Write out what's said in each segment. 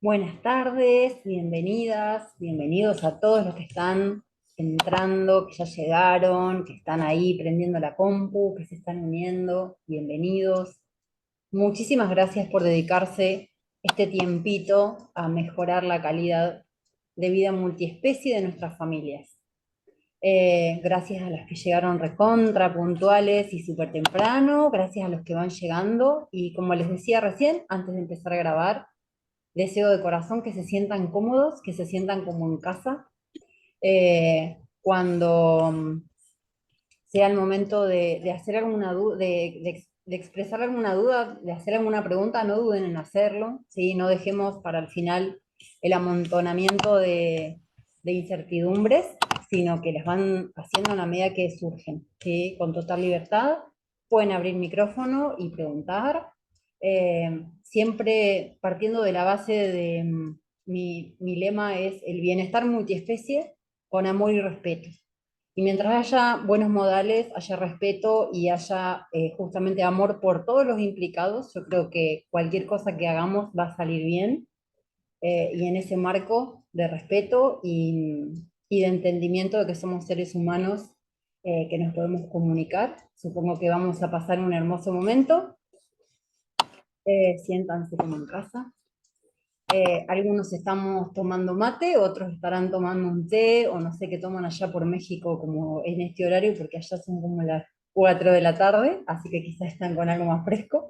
Buenas tardes, bienvenidas, bienvenidos a todos los que están entrando, que ya llegaron, que están ahí prendiendo la compu, que se están uniendo, bienvenidos. Muchísimas gracias por dedicarse este tiempito a mejorar la calidad de vida multiespecie de nuestras familias. Gracias a las que llegaron recontra, puntuales y súper temprano, gracias a los que van llegando y como les decía recién, antes de empezar a grabar, deseo de corazón que se sientan cómodos, que se sientan como en casa. Cuando sea el momento de hacer alguna duda, de expresar alguna duda, de hacer alguna pregunta, no duden en hacerlo, ¿sí? No dejemos para el final el amontonamiento de incertidumbres, sino que las van haciendo a la medida que surgen, ¿sí? Con total libertad. Pueden abrir micrófono y preguntar, siempre partiendo de la base de mi lema es el bienestar multiespecie con amor y respeto. Y mientras haya buenos modales, haya respeto y haya justamente amor por todos los implicados, yo creo que cualquier cosa que hagamos va a salir bien. Y en ese marco de respeto y de entendimiento de que somos seres humanos, que nos podemos comunicar, supongo que vamos a pasar un hermoso momento. Siéntanse como en casa. Algunos estamos tomando mate, otros estarán tomando un té, o no sé qué toman allá por México como en este horario, porque allá son como las 4 de la tarde, así que quizás están con algo más fresco.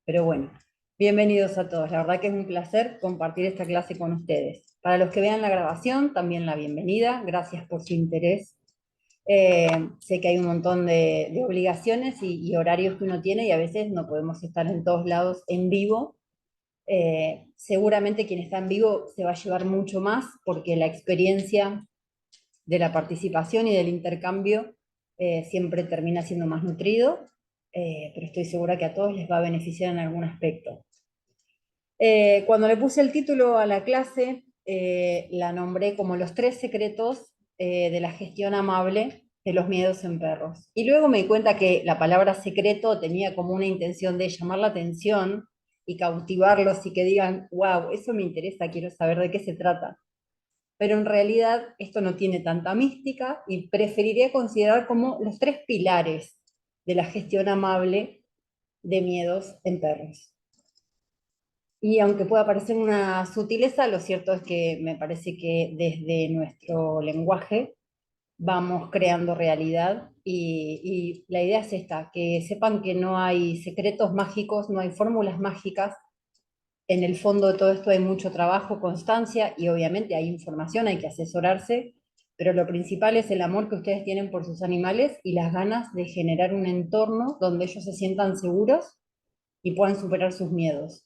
Pero bueno, bienvenidos a todos. La verdad que es un placer compartir esta clase con ustedes. Para los que vean la grabación, también la bienvenida. Gracias por su interés. Sé que hay un montón de obligaciones y horarios que uno tiene y a veces no podemos estar en todos lados en vivo. Seguramente quien está en vivo se va a llevar mucho más porque la experiencia de la participación y del intercambio siempre termina siendo más nutrido, pero estoy segura que a todos les va a beneficiar en algún aspecto. Cuando le puse el título a la clase, la nombré como los 3 secretos de la gestión amable de los miedos en perros. Y luego me di cuenta que la palabra secreto tenía como una intención de llamar la atención y cautivarlos y que digan, wow, eso me interesa, quiero saber de qué se trata. Pero en realidad esto no tiene tanta mística y preferiría considerar como los 3 pilares de la gestión amable de miedos en perros. Y aunque pueda parecer una sutileza, lo cierto es que me parece que desde nuestro lenguaje vamos creando realidad y la idea es esta, que sepan que no hay secretos mágicos, no hay fórmulas mágicas. En el fondo de todo esto hay mucho trabajo, constancia y obviamente hay información, hay que asesorarse, pero lo principal es el amor que ustedes tienen por sus animales y las ganas de generar un entorno donde ellos se sientan seguros y puedan superar sus miedos.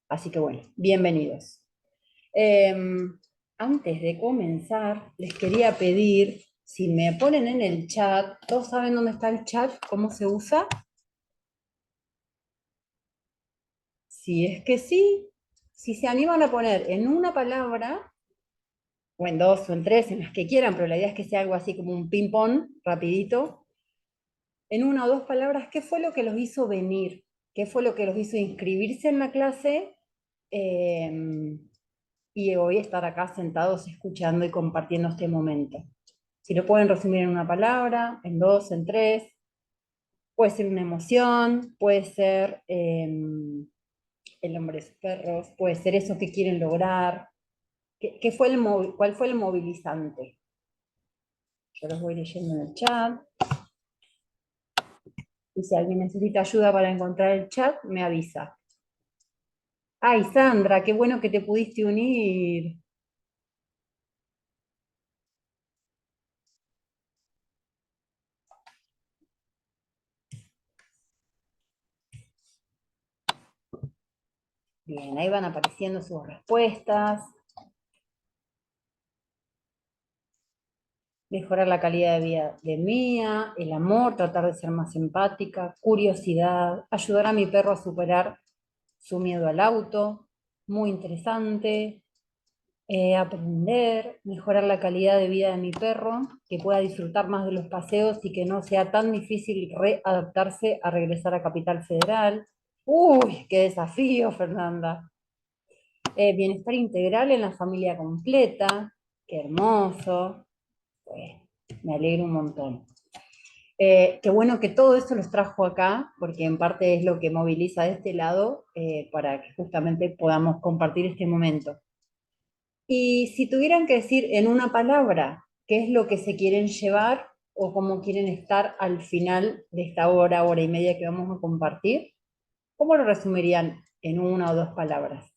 Así que bueno, bienvenidos. Eh, Antes de comenzar, les quería pedir, si me ponen en el chat, ¿todos saben dónde está el chat? ¿Cómo se usa? Si es que sí, si se animan a poner en una palabra, o en dos, o en tres, en las que quieran, pero la idea es que sea algo así como un ping-pong, rapidito, en una o dos palabras, ¿qué fue lo que los hizo venir? ¿Qué fue lo que los hizo inscribirse en la clase? Eh, y hoy estar acá sentados escuchando y compartiendo este momento. Si lo pueden resumir en una palabra, en dos, en tres, puede ser una emoción, puede ser el hombre de sus perros, puede ser eso que quieren lograr. ¿Qué fue ¿Cuál fue el movilizante? Yo los voy leyendo en el chat. Y si alguien necesita ayuda para encontrar el chat, me avisa. Ay, Sandra, qué bueno que te pudiste unir. Bien, ahí van apareciendo sus respuestas. Mejorar la calidad de vida de Mía, el amor, tratar de ser más empática, curiosidad, ayudar a mi perro a superar su miedo al auto, muy interesante, aprender, mejorar la calidad de vida de mi perro, que pueda disfrutar más de los paseos y que no sea tan difícil readaptarse a regresar a Capital Federal, Uy, qué desafío, Fernanda. Bienestar integral en la familia completa, qué hermoso. Pues, me alegro un montón. Qué bueno que todo esto los trajo acá, porque en parte es lo que moviliza de este lado para que justamente podamos compartir este momento. Y si tuvieran que decir en una palabra qué es lo que se quieren llevar o cómo quieren estar al final de esta hora, hora y media que vamos a compartir, ¿cómo lo resumirían en una o dos palabras?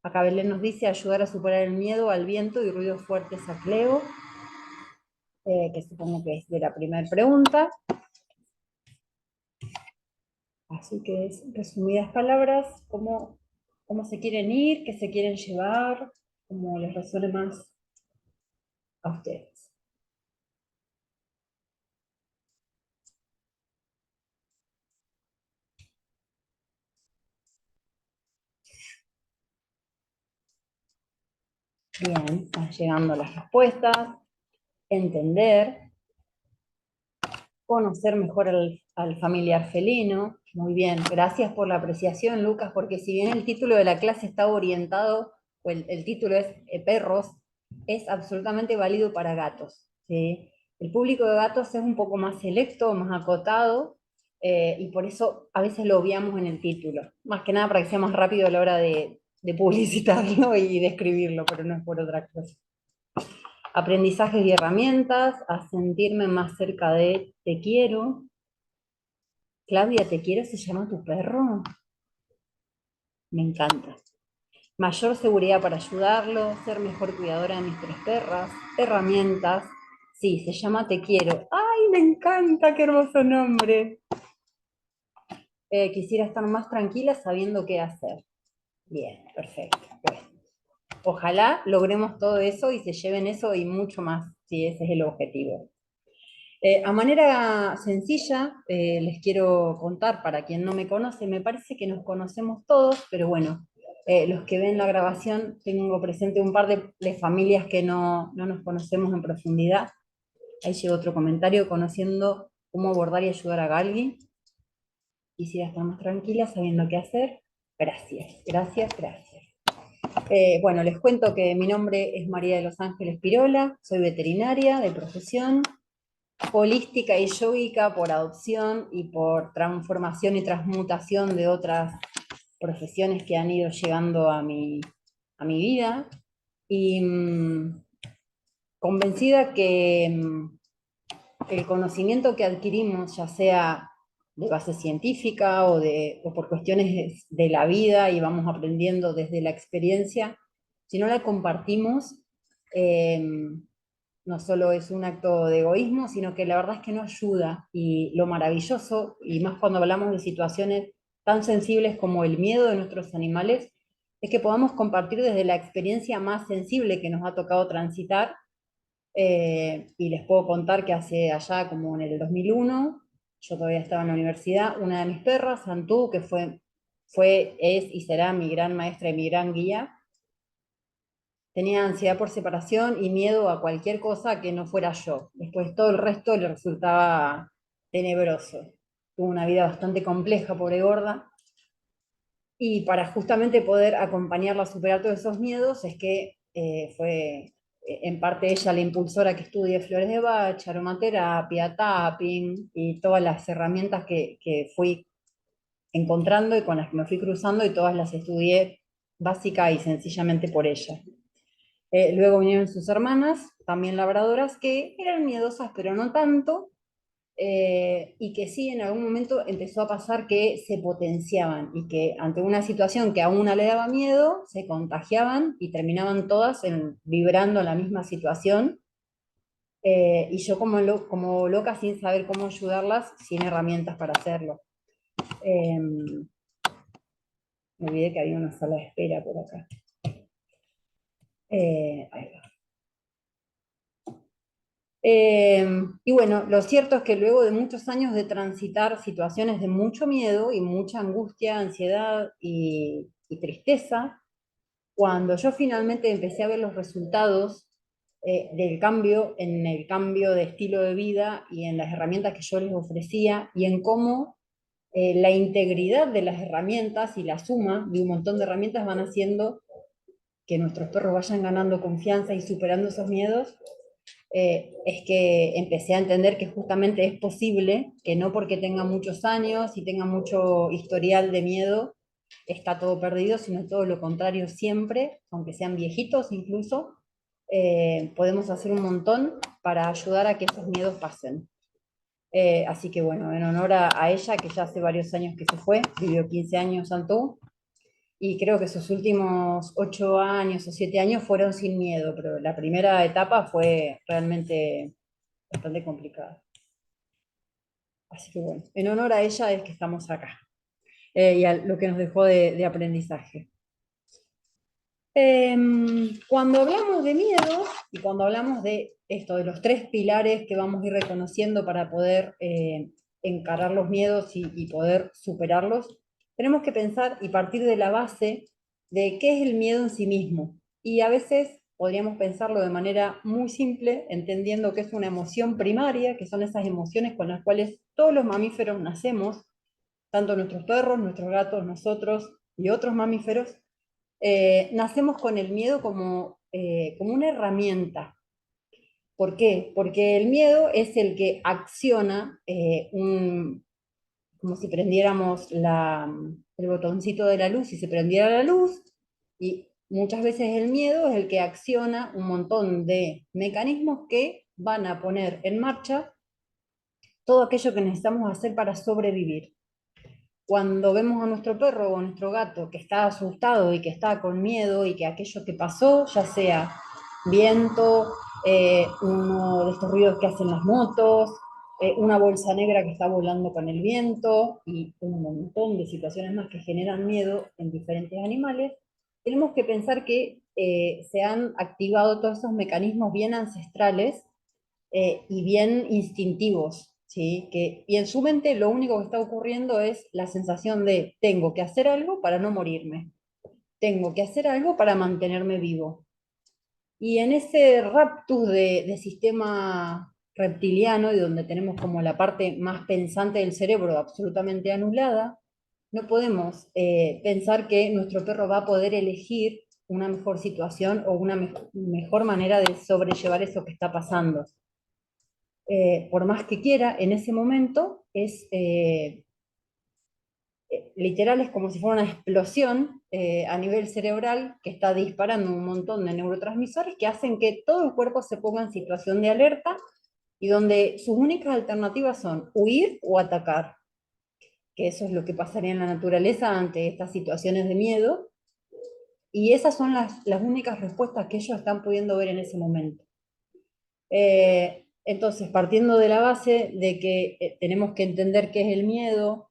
Acá Belén nos dice ayudar a superar el miedo al viento y ruidos fuertes a Cleo, que supongo que es de la primera pregunta. Así que es, resumidas palabras, cómo se quieren ir, qué se quieren llevar, cómo les resuene más a ustedes. Bien, están llegando las respuestas, entender, conocer mejor al familiar felino. Muy bien, gracias por la apreciación, Lucas, porque si bien el título de la clase está orientado, o el título es perros, es absolutamente válido para gatos. ¿Sí? El público de gatos es un poco más selecto, más acotado, y por eso a veces lo obviamos en el título. Más que nada para que sea más rápido a la hora de publicitarlo y de escribirlo, pero no es por otra cosa. Aprendizajes y herramientas, a sentirme más cerca de te quiero. Claudia, ¿te quiero? ¿Se llama tu perro? Me encanta. Mayor seguridad para ayudarlo, ser mejor cuidadora de mis tres perras, herramientas. Sí, se llama Te quiero. ¡Ay, me encanta! ¡Qué hermoso nombre! Quisiera estar más tranquila sabiendo qué hacer. Bien, perfecto. Bueno, ojalá logremos todo eso y se lleven eso y mucho más, si ese es el objetivo. A manera sencilla, les quiero contar, para quien no me conoce, me parece que nos conocemos todos, pero bueno, los que ven la grabación, tengo presente un par de familias que no nos conocemos en profundidad. Ahí llegó otro comentario, conociendo cómo abordar y ayudar a Galgi. Quisiera estar más tranquila, sabiendo qué hacer. Gracias, gracias, gracias. Bueno, les cuento que mi nombre es María de los Ángeles Pirola, soy veterinaria de profesión, holística y yógica por adopción y por transformación y transmutación de otras profesiones que han ido llegando a mi vida. Y convencida que el conocimiento que adquirimos, ya sea de base científica o por cuestiones de la vida y vamos aprendiendo desde la experiencia, si no la compartimos, eh, no solo es un acto de egoísmo, sino que la verdad es que no ayuda. Y lo maravilloso, y más cuando hablamos de situaciones tan sensibles como el miedo de nuestros animales, es que podamos compartir desde la experiencia más sensible que nos ha tocado transitar. Y les puedo contar que hace allá, como en el 2001, yo todavía estaba en la universidad, una de mis perras, Santú, que es y será mi gran maestra y mi gran guía, tenía ansiedad por separación y miedo a cualquier cosa que no fuera yo. Después todo el resto le resultaba tenebroso. Tuvo una vida bastante compleja, pobre gorda. Y para justamente poder acompañarla a superar todos esos miedos es que fue en parte ella la impulsora que estudie flores de Bach, aromaterapia, tapping y todas las herramientas que fui encontrando y con las que me fui cruzando y todas las estudié básica y sencillamente por ella. Luego vinieron sus hermanas, también labradoras, que eran miedosas, pero no tanto, y que sí en algún momento empezó a pasar que se potenciaban y que ante una situación que a una le daba miedo, se contagiaban y terminaban todas vibrando la misma situación. Y yo como loca sin saber cómo ayudarlas, sin herramientas para hacerlo. Me olvidé que había una sala de espera por acá. Ahí va. Y bueno, lo cierto es que luego de muchos años de transitar situaciones de mucho miedo y mucha angustia, ansiedad y tristeza, cuando yo finalmente empecé a ver los resultados del cambio, en el cambio de estilo de vida y en las herramientas que yo les ofrecía y en cómo la integridad de las herramientas y la suma de un montón de herramientas van haciendo que nuestros perros vayan ganando confianza y superando esos miedos, es que empecé a entender que justamente es posible que no porque tenga muchos años y tenga mucho historial de miedo, está todo perdido, sino todo lo contrario siempre, aunque sean viejitos incluso, podemos hacer un montón para ayudar a que esos miedos pasen. Así que bueno, en honor a ella, que ya hace varios años que se fue, vivió 15 años Santú, y creo que sus últimos 8 años o 7 años fueron sin miedo, pero la primera etapa fue realmente bastante complicada. Así que bueno, en honor a ella es que estamos acá, y a lo que nos dejó de aprendizaje. Cuando hablamos de miedo y cuando hablamos de esto, de los tres pilares que vamos a ir reconociendo para poder encarar los miedos y poder superarlos, tenemos que pensar y partir de la base de qué es el miedo en sí mismo. Y a veces podríamos pensarlo de manera muy simple, entendiendo que es una emoción primaria, que son esas emociones con las cuales todos los mamíferos nacemos, tanto nuestros perros, nuestros gatos, nosotros y otros mamíferos, nacemos con el miedo como una herramienta. ¿Por qué? Porque el miedo es el que acciona como si prendiéramos el botoncito de la luz y se prendiera la luz, y muchas veces el miedo es el que acciona un montón de mecanismos que van a poner en marcha todo aquello que necesitamos hacer para sobrevivir. Cuando vemos a nuestro perro o a nuestro gato que está asustado y que está con miedo y que aquello que pasó, ya sea viento, uno de estos ruidos que hacen las motos, una bolsa negra que está volando con el viento y un montón de situaciones más que generan miedo en diferentes animales, tenemos que pensar que se han activado todos esos mecanismos bien ancestrales y bien instintivos, ¿sí? Y en su mente lo único que está ocurriendo es la sensación de tengo que hacer algo para no morirme, tengo que hacer algo para mantenerme vivo. Y en ese raptus de sistema reptiliano, y donde tenemos como la parte más pensante del cerebro absolutamente anulada, no podemos pensar que nuestro perro va a poder elegir una mejor situación o una mejor manera de sobrellevar eso que está pasando. Por más que quiera, en ese momento literal, es como si fuera una explosión a nivel cerebral que está disparando un montón de neurotransmisores que hacen que todo el cuerpo se ponga en situación de alerta y donde sus únicas alternativas son huir o atacar, que eso es lo que pasaría en la naturaleza ante estas situaciones de miedo, y esas son las únicas respuestas que ellos están pudiendo ver en ese momento. Entonces, partiendo de la base de que tenemos que entender qué es el miedo,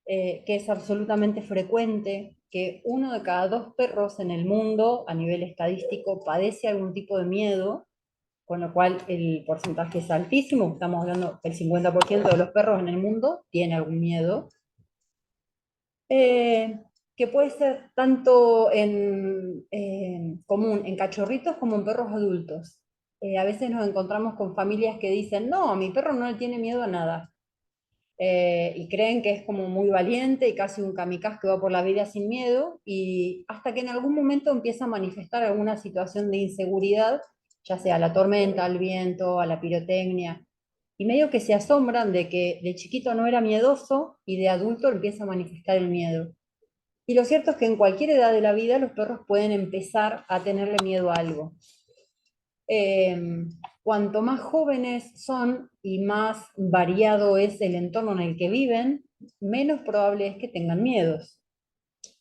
que es absolutamente frecuente, que 1 de cada 2 perros en el mundo, a nivel estadístico, padece algún tipo de miedo, con lo cual el porcentaje es altísimo, estamos hablando del 50% de los perros en el mundo tiene algún miedo, eh, que puede ser tanto común en cachorritos como en perros adultos. A veces nos encontramos con familias que dicen, no, a mi perro no le tiene miedo a nada. Y creen que es como muy valiente y casi un kamikaze que va por la vida sin miedo, y hasta que en algún momento empieza a manifestar alguna situación de inseguridad, ya sea a la tormenta, al viento, a la pirotecnia, y medio que se asombran de que de chiquito no era miedoso y de adulto empieza a manifestar el miedo. Y lo cierto es que en cualquier edad de la vida los perros pueden empezar a tenerle miedo a algo. Cuanto más jóvenes son y más variado es el entorno en el que viven, menos probable es que tengan miedos.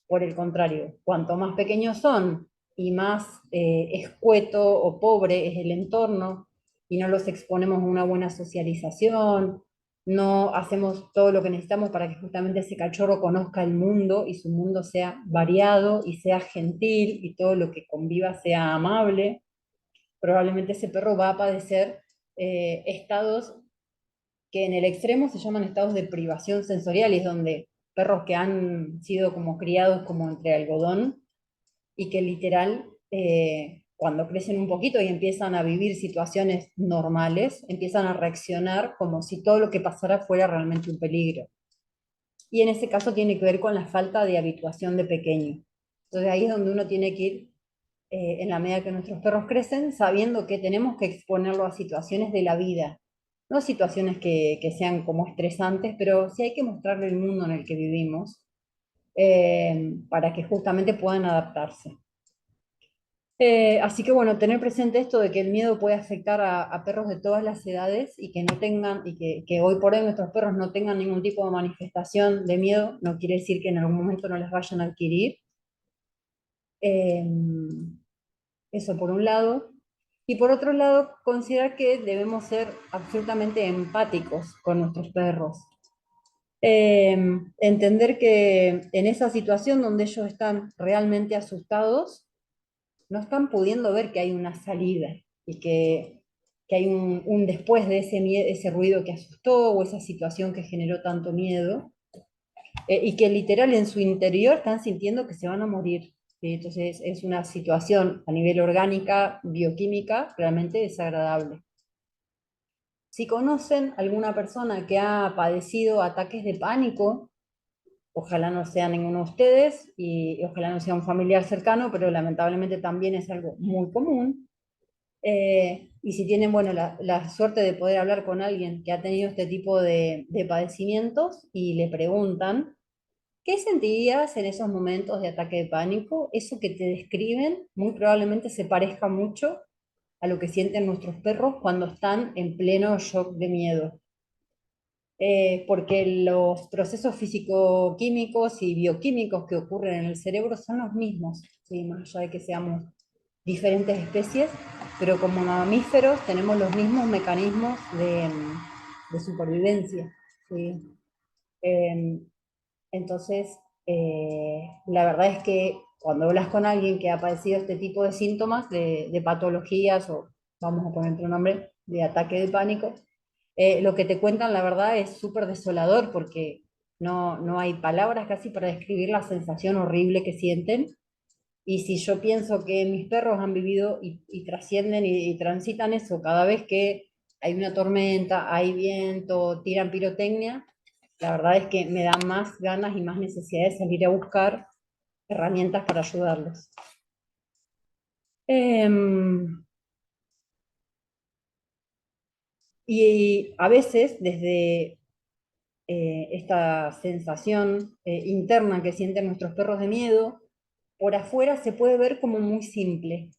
Por el contrario, cuanto más pequeños son y más escueto o pobre es el entorno y no los exponemos a una buena socialización, no hacemos todo lo que necesitamos para que justamente ese cachorro conozca el mundo y su mundo sea variado y sea gentil y todo lo que conviva sea amable, probablemente ese perro va a padecer estados que en el extremo se llaman estados de privación sensorial, y es donde perros que han sido como criados como entre algodón y que literal, cuando crecen un poquito y empiezan a vivir situaciones normales, empiezan a reaccionar como si todo lo que pasara fuera realmente un peligro. y en ese caso tiene que ver con la falta de habituación de pequeño. Entonces ahí es donde uno tiene que ir, en la medida que nuestros perros crecen, sabiendo que tenemos que exponerlo a situaciones de la vida, no situaciones que sean como estresantes, pero sí hay que mostrarle el mundo en el que vivimos, para que justamente puedan adaptarse. Así que bueno, tener presente esto de que el miedo puede afectar a perros de todas las edades y que no tengan, y que hoy por hoy nuestros perros no tengan ningún tipo de manifestación de miedo, no quiere decir que en algún momento no las vayan a adquirir. Eh, Eso por un lado. Y por otro lado, considerar que debemos ser absolutamente empáticos con nuestros perros. Entender que en esa situación donde ellos están realmente asustados, no están pudiendo ver que hay una salida y que hay un después de ese ruido que asustó o esa situación que generó tanto miedo, y que literal en su interior están sintiendo que se van a morir. ¿Sí? Entonces es una situación a nivel orgánica, bioquímica, realmente desagradable. Si conocen alguna persona que ha padecido ataques de pánico, ojalá no sea ninguno de ustedes y ojalá no sea un familiar cercano, pero lamentablemente también es algo muy común. Y si tienen, bueno, la suerte de poder hablar con alguien que ha tenido este tipo de padecimientos y le preguntan, ¿qué sentirías en esos momentos de ataque de pánico? Eso que te describen muy probablemente se parezca mucho a lo que sienten nuestros perros cuando están en pleno shock de miedo. Porque los procesos físico-químicos y bioquímicos que ocurren en el cerebro son los mismos, ¿sí? Más allá de que seamos diferentes especies, pero como mamíferos tenemos los mismos mecanismos de supervivencia, ¿sí? Eh, entonces, la verdad es que cuando hablas con alguien que ha padecido este tipo de síntomas, de patologías, o vamos a poner otro nombre, de ataque de pánico, lo que te cuentan, la verdad, es súper desolador porque no hay palabras casi para describir la sensación horrible que sienten. Y si yo pienso que mis perros han vivido y trascienden y transitan eso cada vez que hay una tormenta, hay viento, tiran pirotecnia, la verdad es que me da más ganas y más necesidad de salir a buscar herramientas para ayudarlos. Em, y a veces, desde esta sensación interna que sienten nuestros perros de miedo, por afuera se puede ver como muy simple,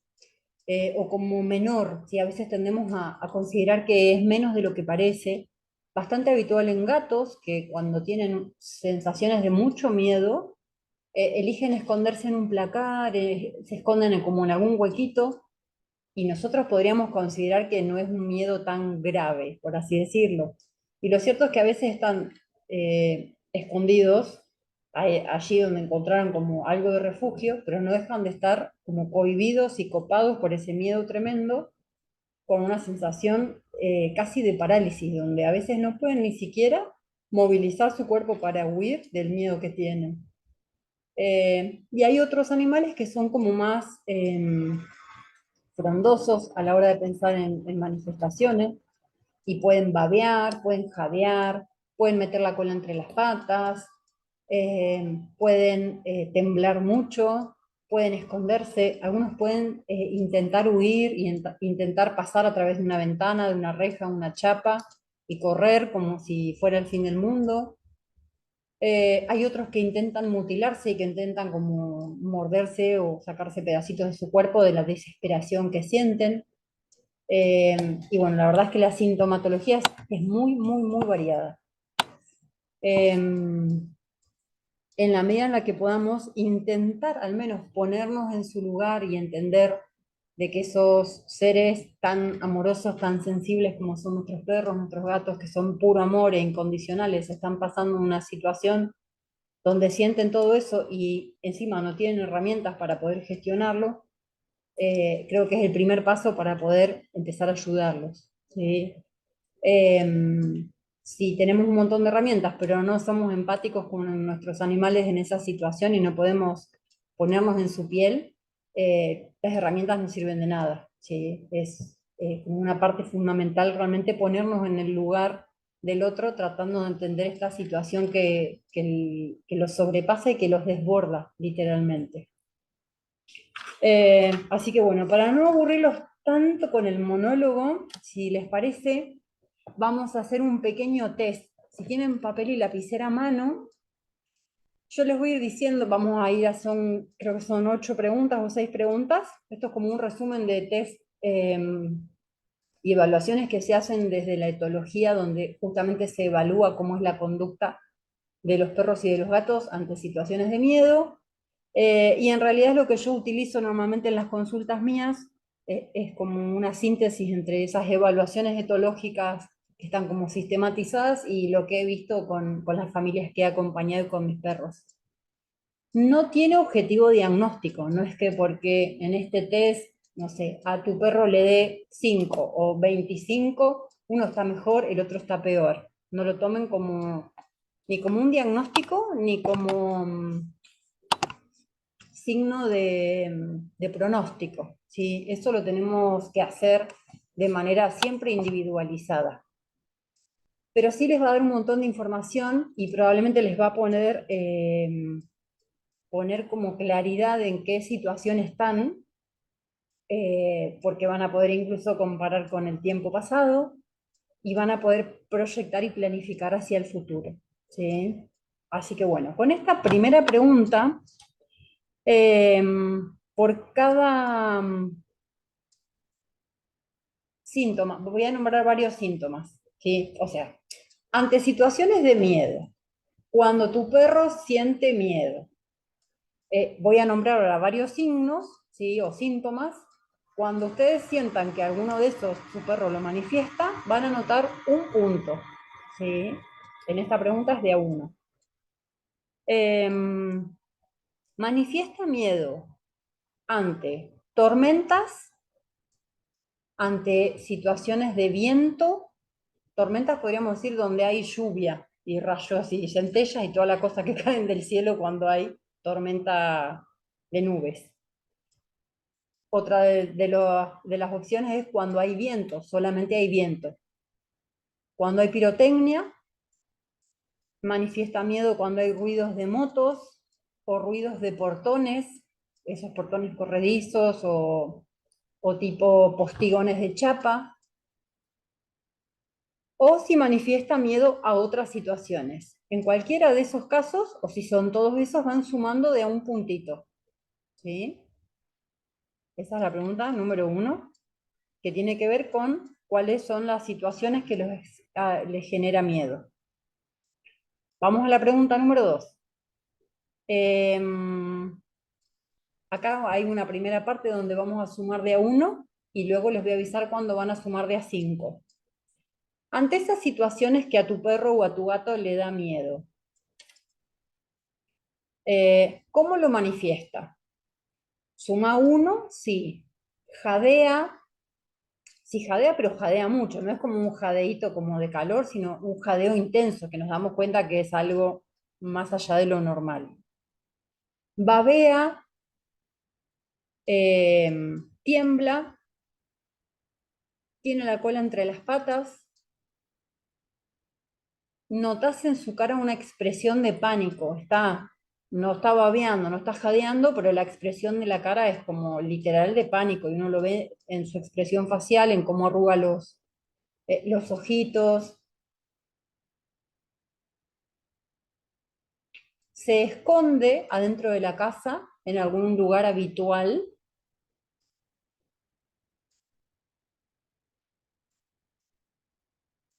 o como menor, si a veces tendemos a considerar que es menos de lo que parece, bastante habitual en gatos que cuando tienen sensaciones de mucho miedo, eligen esconderse en un placar, se esconden como en algún huequito, y nosotros podríamos considerar que no es un miedo tan grave, por así decirlo. Y lo cierto es que a veces están escondidos allí donde encontraron como algo de refugio, pero no dejan de estar como cohibidos y copados por ese miedo tremendo, con una sensación casi de parálisis, donde a veces no pueden ni siquiera movilizar su cuerpo para huir del miedo que tienen. Y hay otros animales que son como más frondosos a la hora de pensar en manifestaciones y pueden babear, pueden jadear, pueden meter la cola entre las patas, pueden temblar mucho, pueden esconderse, algunos pueden intentar huir y intentar pasar a través de una ventana, de una reja, una chapa y correr como si fuera el fin del mundo. Hay otros que intentan mutilarse y que intentan como morderse o sacarse pedacitos de su cuerpo de la desesperación que sienten. Y bueno, la verdad es que la sintomatología es muy, muy, muy variada. En la medida en la que podamos intentar al menos ponernos en su lugar y entender de que esos seres tan amorosos, tan sensibles como son nuestros perros, nuestros gatos, que son puro amor e incondicionales, están pasando una situación donde sienten todo eso y encima no tienen herramientas para poder gestionarlo, creo que es el primer paso para poder empezar a ayudarlos, ¿sí? Si tenemos un montón de herramientas, pero no somos empáticos con nuestros animales en esa situación y no podemos ponernos en su piel, las herramientas no sirven de nada, ¿sí? Es como una parte fundamental realmente ponernos en el lugar del otro, tratando de entender esta situación que los sobrepasa y que los desborda, literalmente. Así que bueno, para no aburrirlos tanto con el monólogo, si les parece, vamos a hacer un pequeño test. Si tienen papel y lapicera a mano, yo les voy a ir diciendo, vamos a ir creo que son 8 preguntas o 6 preguntas. Esto es como un resumen de test y evaluaciones que se hacen desde la etología, donde justamente se evalúa cómo es la conducta de los perros y de los gatos ante situaciones de miedo. Y en realidad es lo que yo utilizo normalmente en las consultas mías, es como una síntesis entre esas evaluaciones etológicas que están como sistematizadas y lo que he visto con las familias que he acompañado y con mis perros. No tiene objetivo diagnóstico, no es que porque en este test, no sé, a tu perro le dé 5 o 25, uno está mejor, el otro está peor. No lo tomen como ni como un diagnóstico, ni como signo de pronóstico, ¿sí? Eso lo tenemos que hacer de manera siempre individualizada. Pero sí les va a dar un montón de información y probablemente les va a poner como claridad en qué situación están, porque van a poder incluso comparar con el tiempo pasado y van a poder proyectar y planificar hacia el futuro, ¿sí? Así que bueno, con esta primera pregunta, eh, por cada síntoma, voy a nombrar varios síntomas, ¿sí? O sea, ante situaciones de miedo, cuando tu perro siente miedo, voy a nombrar ahora varios signos, ¿sí? O síntomas. Cuando ustedes sientan que alguno de esos su perro lo manifiesta, van a notar un punto, ¿sí? En esta pregunta es de a uno. Manifiesta miedo ante tormentas, ante situaciones de viento, tormentas podríamos decir donde hay lluvia y rayos y centellas y toda la cosa que caen del cielo cuando hay tormenta de nubes. Otra de las opciones es cuando hay viento, solamente hay viento. Cuando hay pirotecnia, manifiesta miedo cuando hay ruidos de motos o ruidos de portones, esos portones corredizos o tipo postigones de chapa, o si manifiesta miedo a otras situaciones. En cualquiera de esos casos, o si son todos esos, van sumando de a un puntito. ¿Sí? Esa es la pregunta número 1, que tiene que ver con cuáles son las situaciones que les genera miedo. Vamos a la pregunta número 2. Acá hay una primera parte donde vamos a sumar de a 1 y luego les voy a avisar cuándo van a sumar de a 5. Ante esas situaciones que a tu perro o a tu gato le da miedo, ¿cómo lo manifiesta? Suma 1, sí. Jadea, sí jadea, pero jadea mucho. No es como un jadeíto como de calor, sino un jadeo intenso, que nos damos cuenta que es algo más allá de lo normal. Babea, tiembla, tiene la cola entre las patas. Notas en su cara una expresión de pánico. No está babeando, no está jadeando, pero la expresión de la cara es como literal de pánico y uno lo ve en su expresión facial, en cómo arruga los ojitos. Se esconde adentro de la casa en algún lugar habitual.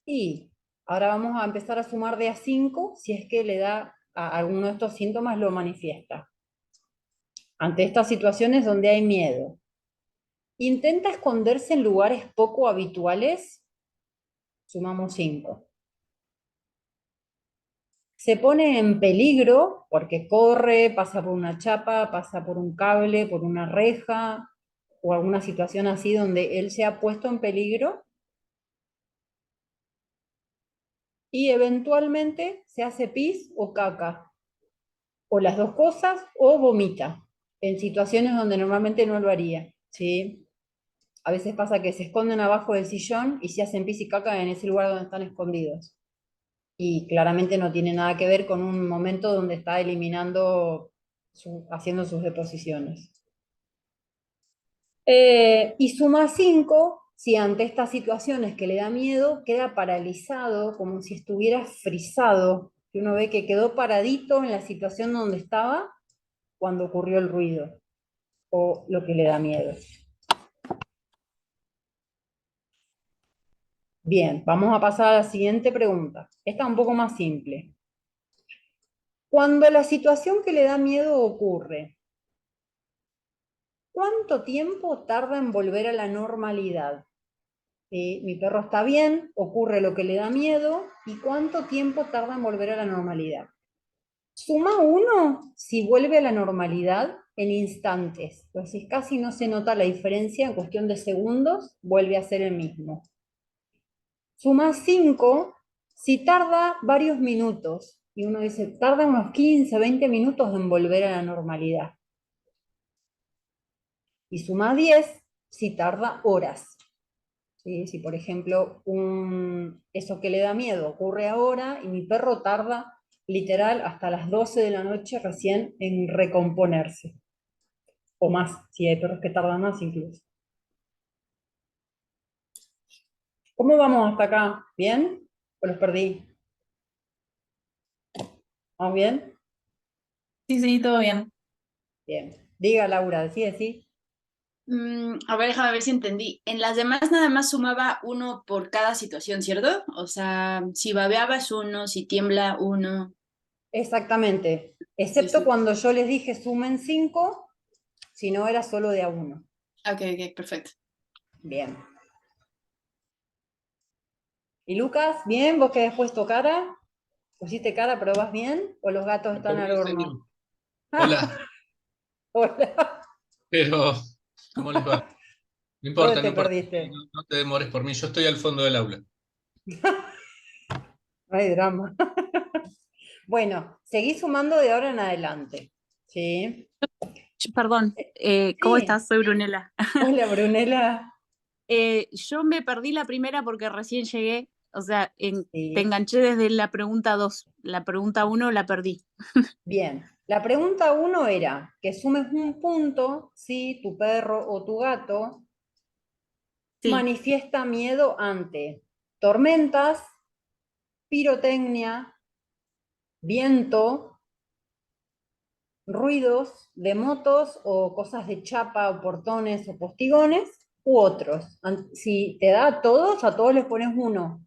Y ahora vamos a empezar a sumar de a 5 si es que le da a alguno de estos síntomas lo manifiesta. Ante estas situaciones donde hay miedo, intenta esconderse en lugares poco habituales, sumamos 5. Se pone en peligro porque corre, pasa por una chapa, pasa por un cable, por una reja o alguna situación así donde él se ha puesto en peligro y eventualmente se hace pis o caca, o las dos cosas, o vomita, en situaciones donde normalmente no lo haría, ¿sí? A veces pasa que se esconden abajo del sillón y se hacen pis y caca en ese lugar donde están escondidos. Y claramente no tiene nada que ver con un momento donde está eliminando, haciendo sus deposiciones. Y suma 5 si ante estas situaciones que le da miedo queda paralizado, como si estuviera frisado, que uno ve que quedó paradito en la situación donde estaba cuando ocurrió el ruido o lo que le da miedo. Bien, vamos a pasar a la siguiente pregunta. Esta es un poco más simple. Cuando la situación que le da miedo ocurre, ¿cuánto tiempo tarda en volver a la normalidad? Mi perro está bien, ocurre lo que le da miedo, ¿y cuánto tiempo tarda en volver a la normalidad? Suma 1 si vuelve a la normalidad en instantes, pues si casi no se nota la diferencia, en cuestión de segundos vuelve a ser el mismo. Suma 5 si tarda varios minutos, y uno dice, tarda unos 15, 20 minutos en volver a la normalidad. Y suma 10 si tarda horas. ¿Sí? Si, por ejemplo, eso que le da miedo ocurre ahora y mi perro tarda literal hasta las 12 de la noche recién en recomponerse. O más, si hay perros que tardan más incluso. ¿Cómo vamos hasta acá? ¿Bien? ¿O los perdí? ¿Vamos bien? Sí, sí, todo bien. Bien. Diga, Laura, decide, sí. A ver, déjame ver si entendí. En las demás nada más sumaba uno por cada situación, ¿cierto? O sea, si babeaba es uno, si tiembla uno. Exactamente. Sí, Excepto sí. cuando yo les dije sumen 5, si no era solo de a uno. Ok, ok, perfecto. Bien. ¿Y Lucas? ¿Bien? ¿Vos que has puesto cara? ¿Pusiste cara, pero vas bien? ¿O los gatos Me están al perdí, señor. horno? Hola, Hola. pero ¿cómo les va? No ¿Dónde importa, no te importa. perdiste? No, no te demores por mí. Yo estoy al fondo del aula. No hay drama. Bueno, seguí sumando de ahora en adelante. ¿Sí? Perdón, ¿cómo Sí. estás? Soy Brunella. Hola, Brunella. Yo me perdí la primera porque recién llegué, o sea, te Sí. enganché desde la pregunta 2. La pregunta 1 la perdí. Bien. La pregunta 1 era que sumes un punto si tu perro o tu gato Sí, manifiesta miedo ante tormentas, pirotecnia, viento, ruidos de motos o cosas de chapa o portones o postigones u otros. Si te da a todos les pones 1.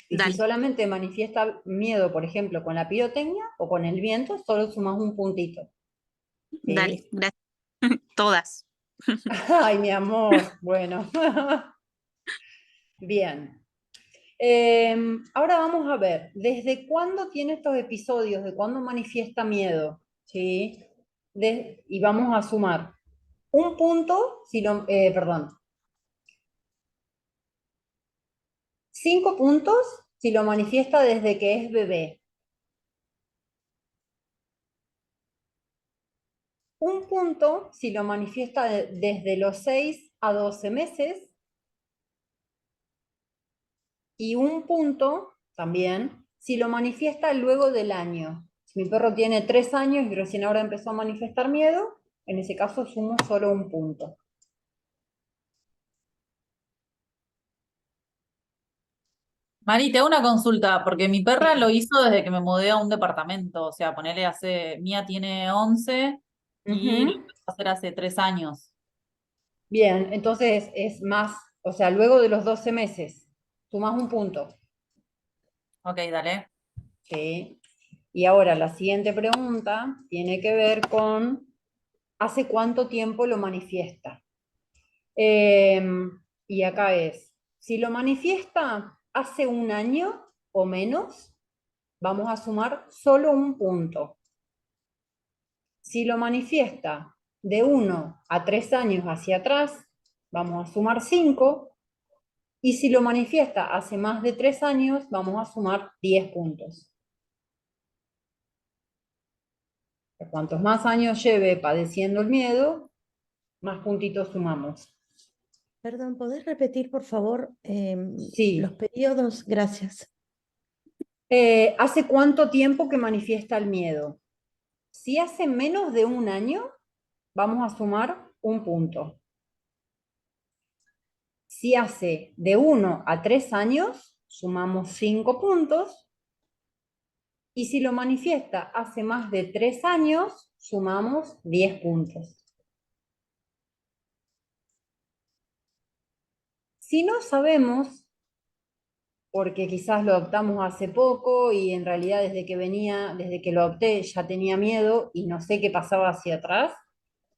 Y si dale, solamente manifiesta miedo, por ejemplo, con la pirotecnia o con el viento, solo sumas un puntito. dale, ¿Sí? gracias. Todas. Ay, mi amor. Bueno. Bien. Ahora vamos a ver, ¿desde cuándo tiene estos episodios? ¿De cuándo manifiesta miedo? ¿Sí? Y vamos a sumar un punto, si lo, perdón, 5 puntos si lo manifiesta desde que es bebé. Un punto si lo manifiesta desde los 6 a 12 meses. Y un punto también si lo manifiesta luego del año. Si mi perro tiene 3 años y recién ahora empezó a manifestar miedo, en ese caso sumo solo un punto. Mari, te hago una consulta, porque mi perra lo Sí. hizo desde que me mudé a un departamento. O sea, ponele Mía tiene 11 y lo Ujú. empezó a hacer hace 3 años. Bien, entonces es más, o sea, luego de los 12 meses, sumas un punto. Ok, dale. ¿Sí? Y ahora la siguiente pregunta tiene que ver con ¿hace cuánto tiempo lo manifiesta? Y acá es, si lo manifiesta hace un año o menos, vamos a sumar solo un punto. Si lo manifiesta de 1 a 3 años hacia atrás, vamos a sumar 5. Y si lo manifiesta hace más de 3 años, vamos a sumar 10 puntos. Cuantos más años lleve padeciendo el miedo, más puntitos sumamos. Perdón, ¿podés repetir, por favor, los Sí, periodos? Gracias. ¿Hace cuánto tiempo que manifiesta el miedo? Si hace menos de un año, vamos a sumar un punto. Si hace de 1 a 3 años, sumamos 5 puntos. Y si lo manifiesta hace más de 3 años, sumamos 10 puntos. Si no sabemos, porque quizás lo adoptamos hace poco y en realidad desde que lo adopté ya tenía miedo y no sé qué pasaba hacia atrás,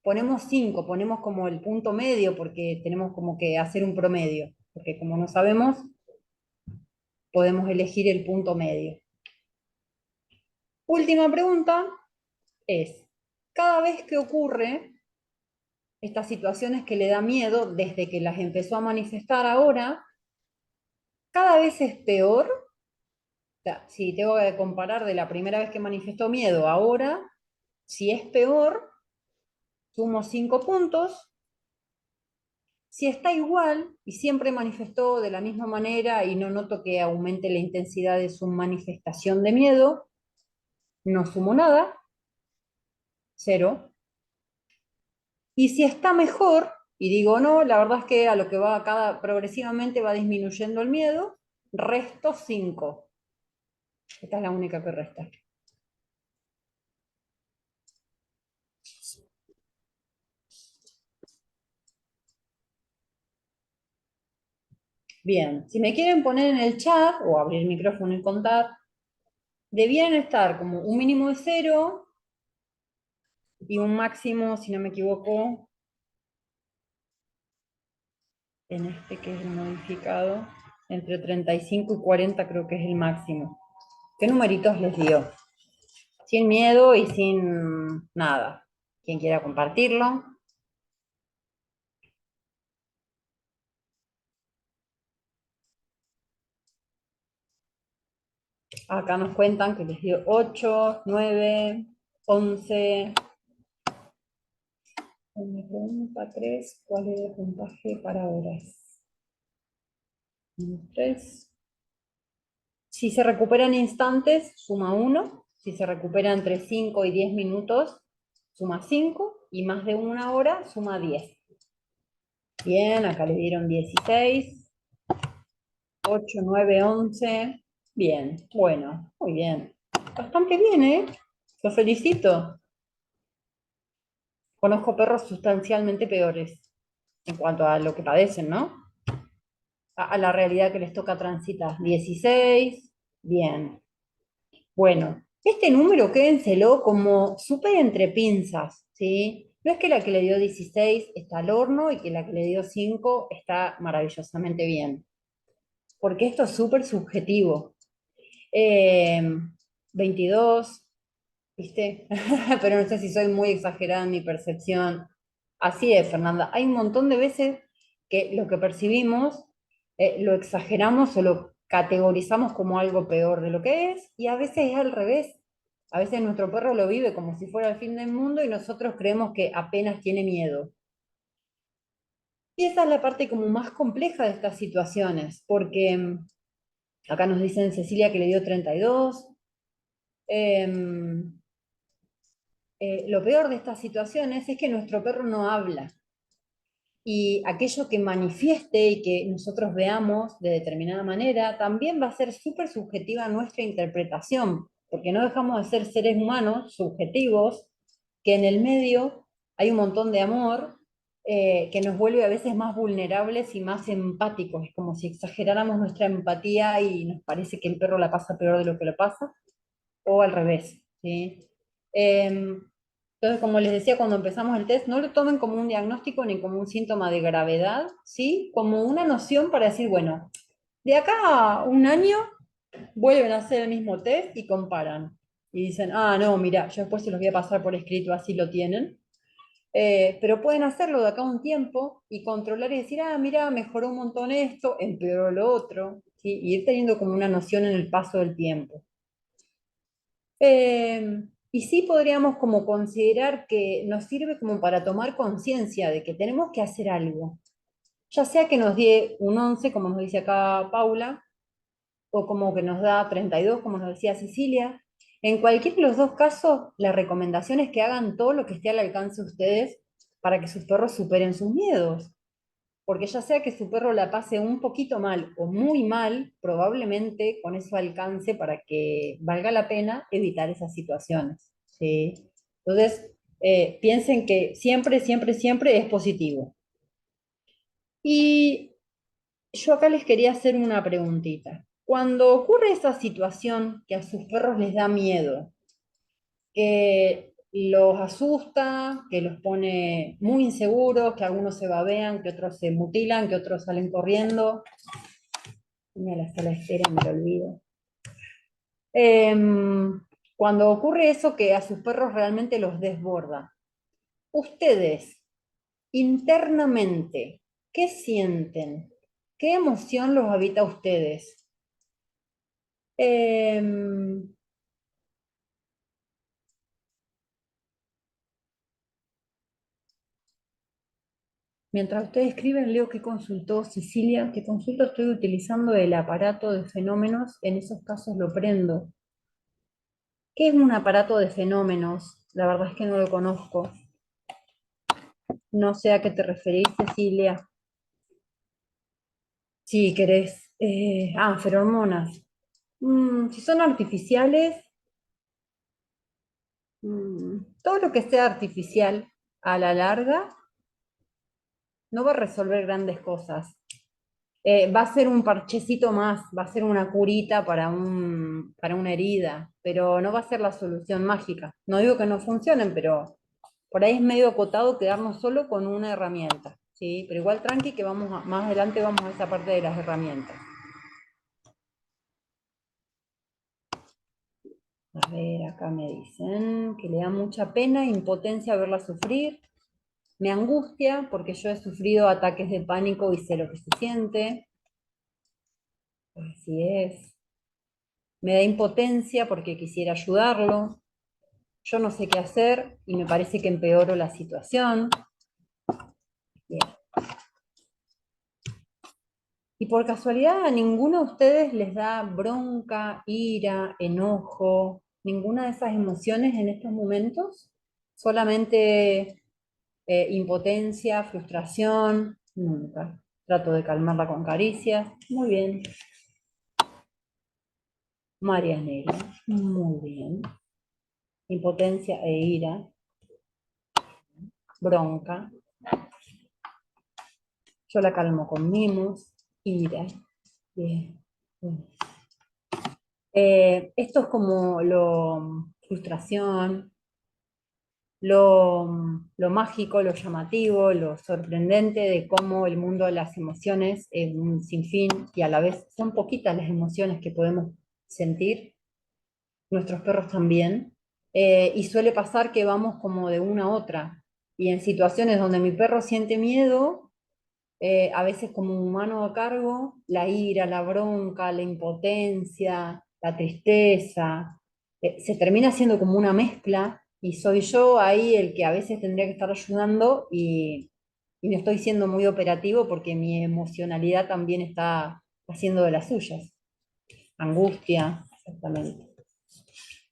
ponemos 5, ponemos como el punto medio porque tenemos como que hacer un promedio, porque como no sabemos, podemos elegir el punto medio. Última pregunta es, cada vez que ocurre estas situaciones que le da miedo desde que las empezó a manifestar ahora, cada vez es peor. O sea, si tengo que comparar de la primera vez que manifestó miedo a ahora, si es peor, sumo 5 puntos. Si está igual y siempre manifestó de la misma manera y no noto que aumente la intensidad de su manifestación de miedo, no sumo nada, 0. Y si está mejor, y digo no, la verdad es que a lo que va progresivamente va disminuyendo el miedo, resto 5. Esta es la única que resta. Bien, si me quieren poner en el chat o abrir el micrófono y contar, debían estar como un mínimo de 0 y un máximo, si no me equivoco, en este que es el modificado, entre 35 y 40 creo que es el máximo. ¿Qué numeritos les dio? Sin miedo y sin nada. Quien quiera compartirlo. Acá nos cuentan que les dio 8, 9, 11. Me pregunta 3, ¿cuál es el puntaje para horas? 3. Si se recuperan instantes, suma 1. Si se recupera entre 5 y 10 minutos, suma 5. Y más de una hora, suma 10. Bien, acá le dieron 16. 8, 9, 11. Bien, bueno, muy bien. Bastante bien, ¿eh? Los felicito. Conozco perros sustancialmente peores en cuanto a lo que padecen, ¿no? A la realidad que les toca transitar. 16. Bien. Bueno, este número quédenselo como súper entre pinzas, ¿sí? No es que la que le dio 16 está al horno y que la que le dio 5 está maravillosamente bien, porque esto es súper subjetivo. 22, ¿viste? Pero no sé si soy muy exagerada en mi percepción. Así es, Fernanda. Hay un montón de veces que lo que percibimos lo exageramos o lo categorizamos como algo peor de lo que es, y a veces es al revés. A veces nuestro perro lo vive como si fuera el fin del mundo y nosotros creemos que apenas tiene miedo. Y esa es la parte como más compleja de estas situaciones, porque acá nos dicen Cecilia que le dio 32. Lo peor de estas situaciones es que nuestro perro no habla. Y aquello que manifieste y que nosotros veamos de determinada manera, también va a ser súper subjetiva nuestra interpretación, porque no dejamos de ser seres humanos subjetivos, que en el medio hay un montón de amor que nos vuelve a veces más vulnerables y más empáticos. Es como si exageráramos nuestra empatía y nos parece que el perro la pasa peor de lo que lo pasa, o al revés, ¿sí? Entonces, como les decía cuando empezamos el test, no lo tomen como un diagnóstico ni como un síntoma de gravedad, ¿sí? Como una noción para decir, bueno, de acá a un año vuelven a hacer el mismo test y comparan. Y dicen, ah, no, mira, yo después se los voy a pasar por escrito, así lo tienen. Pero pueden hacerlo de acá a un tiempo y controlar y decir, ah, mira, mejoró un montón esto, empeoró lo otro, ¿sí? Y ir teniendo como una noción en el paso del tiempo. Y sí podríamos como considerar que nos sirve como para tomar conciencia de que tenemos que hacer algo. Ya sea que nos dé un 11, como nos dice acá Paula, o como que nos da 32, como nos decía Cecilia. En cualquiera de los dos casos, la recomendación es que hagan todo lo que esté al alcance de ustedes para que sus perros superen sus miedos. Porque ya sea que su perro la pase un poquito mal o muy mal, probablemente con eso alcance para que valga la pena evitar esas situaciones. ¿Sí? Entonces, piensen que siempre, siempre, siempre es positivo. Y yo acá les quería hacer una preguntita. Cuando ocurre esa situación que a sus perros les da miedo, que los asusta, que los pone muy inseguros, que algunos se babean, que otros se mutilan, que otros salen corriendo. Mira la sala de espera, me lo olvido. Cuando ocurre eso que a sus perros realmente los desborda, ustedes internamente, ¿qué sienten? ¿Qué emoción los habita a ustedes? Mientras ustedes escriben, leo qué consultó Cecilia, qué consulta estoy utilizando el aparato de fenómenos, en esos casos lo prendo. ¿Qué es un aparato de fenómenos? La verdad es que no lo conozco. No sé a qué te referís, Cecilia. Si querés. Feromonas. Si son artificiales, todo lo que sea artificial a la larga no va a resolver grandes cosas. Va a ser un parchecito más, va a ser una curita para una herida, pero no va a ser la solución mágica. No digo que no funcionen, pero por ahí es medio acotado quedarnos solo con una herramienta, ¿sí? Pero igual tranqui que más adelante vamos a esa parte de las herramientas. A ver, acá me dicen que le da mucha pena, impotencia verla sufrir. Me angustia porque yo he sufrido ataques de pánico y sé lo que se siente. Así es. Me da impotencia porque quisiera ayudarlo. Yo no sé qué hacer y me parece que empeoro la situación. Bien. Y por casualidad a ninguno de ustedes les da bronca, ira, enojo, ninguna de esas emociones en estos momentos, solamente impotencia, frustración, nunca. Trato de calmarla con caricias. Muy bien. Marianela, muy bien. Impotencia e ira, bronca. Yo la calmo con mimos, ira. Bien. Bien. Esto es como frustración, lo mágico, lo llamativo, lo sorprendente de cómo el mundo de las emociones es un sinfín y a la vez son poquitas las emociones que podemos sentir, nuestros perros también, y suele pasar que vamos como de una a otra. Y en situaciones donde mi perro siente miedo, a veces como un humano a cargo, la ira, la bronca, la impotencia, la tristeza, se termina siendo como una mezcla y soy yo ahí el que a veces tendría que estar ayudando y no estoy siendo muy operativo porque mi emocionalidad también está haciendo de las suyas. Angustia, exactamente.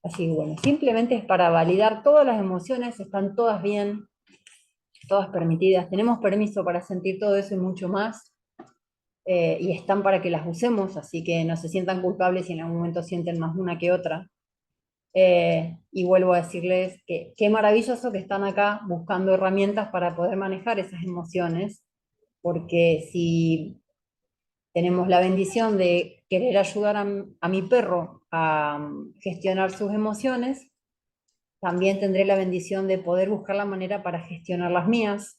Así que bueno, simplemente es para validar todas las emociones, están todas bien, todas permitidas, tenemos permiso para sentir todo eso y mucho más, y están para que las usemos, así que no se sientan culpables si en algún momento sienten más una que otra. Y vuelvo a decirles que qué maravilloso que están acá buscando herramientas para poder manejar esas emociones, porque si tenemos la bendición de querer ayudar a mi perro a gestionar sus emociones, también tendré la bendición de poder buscar la manera para gestionar las mías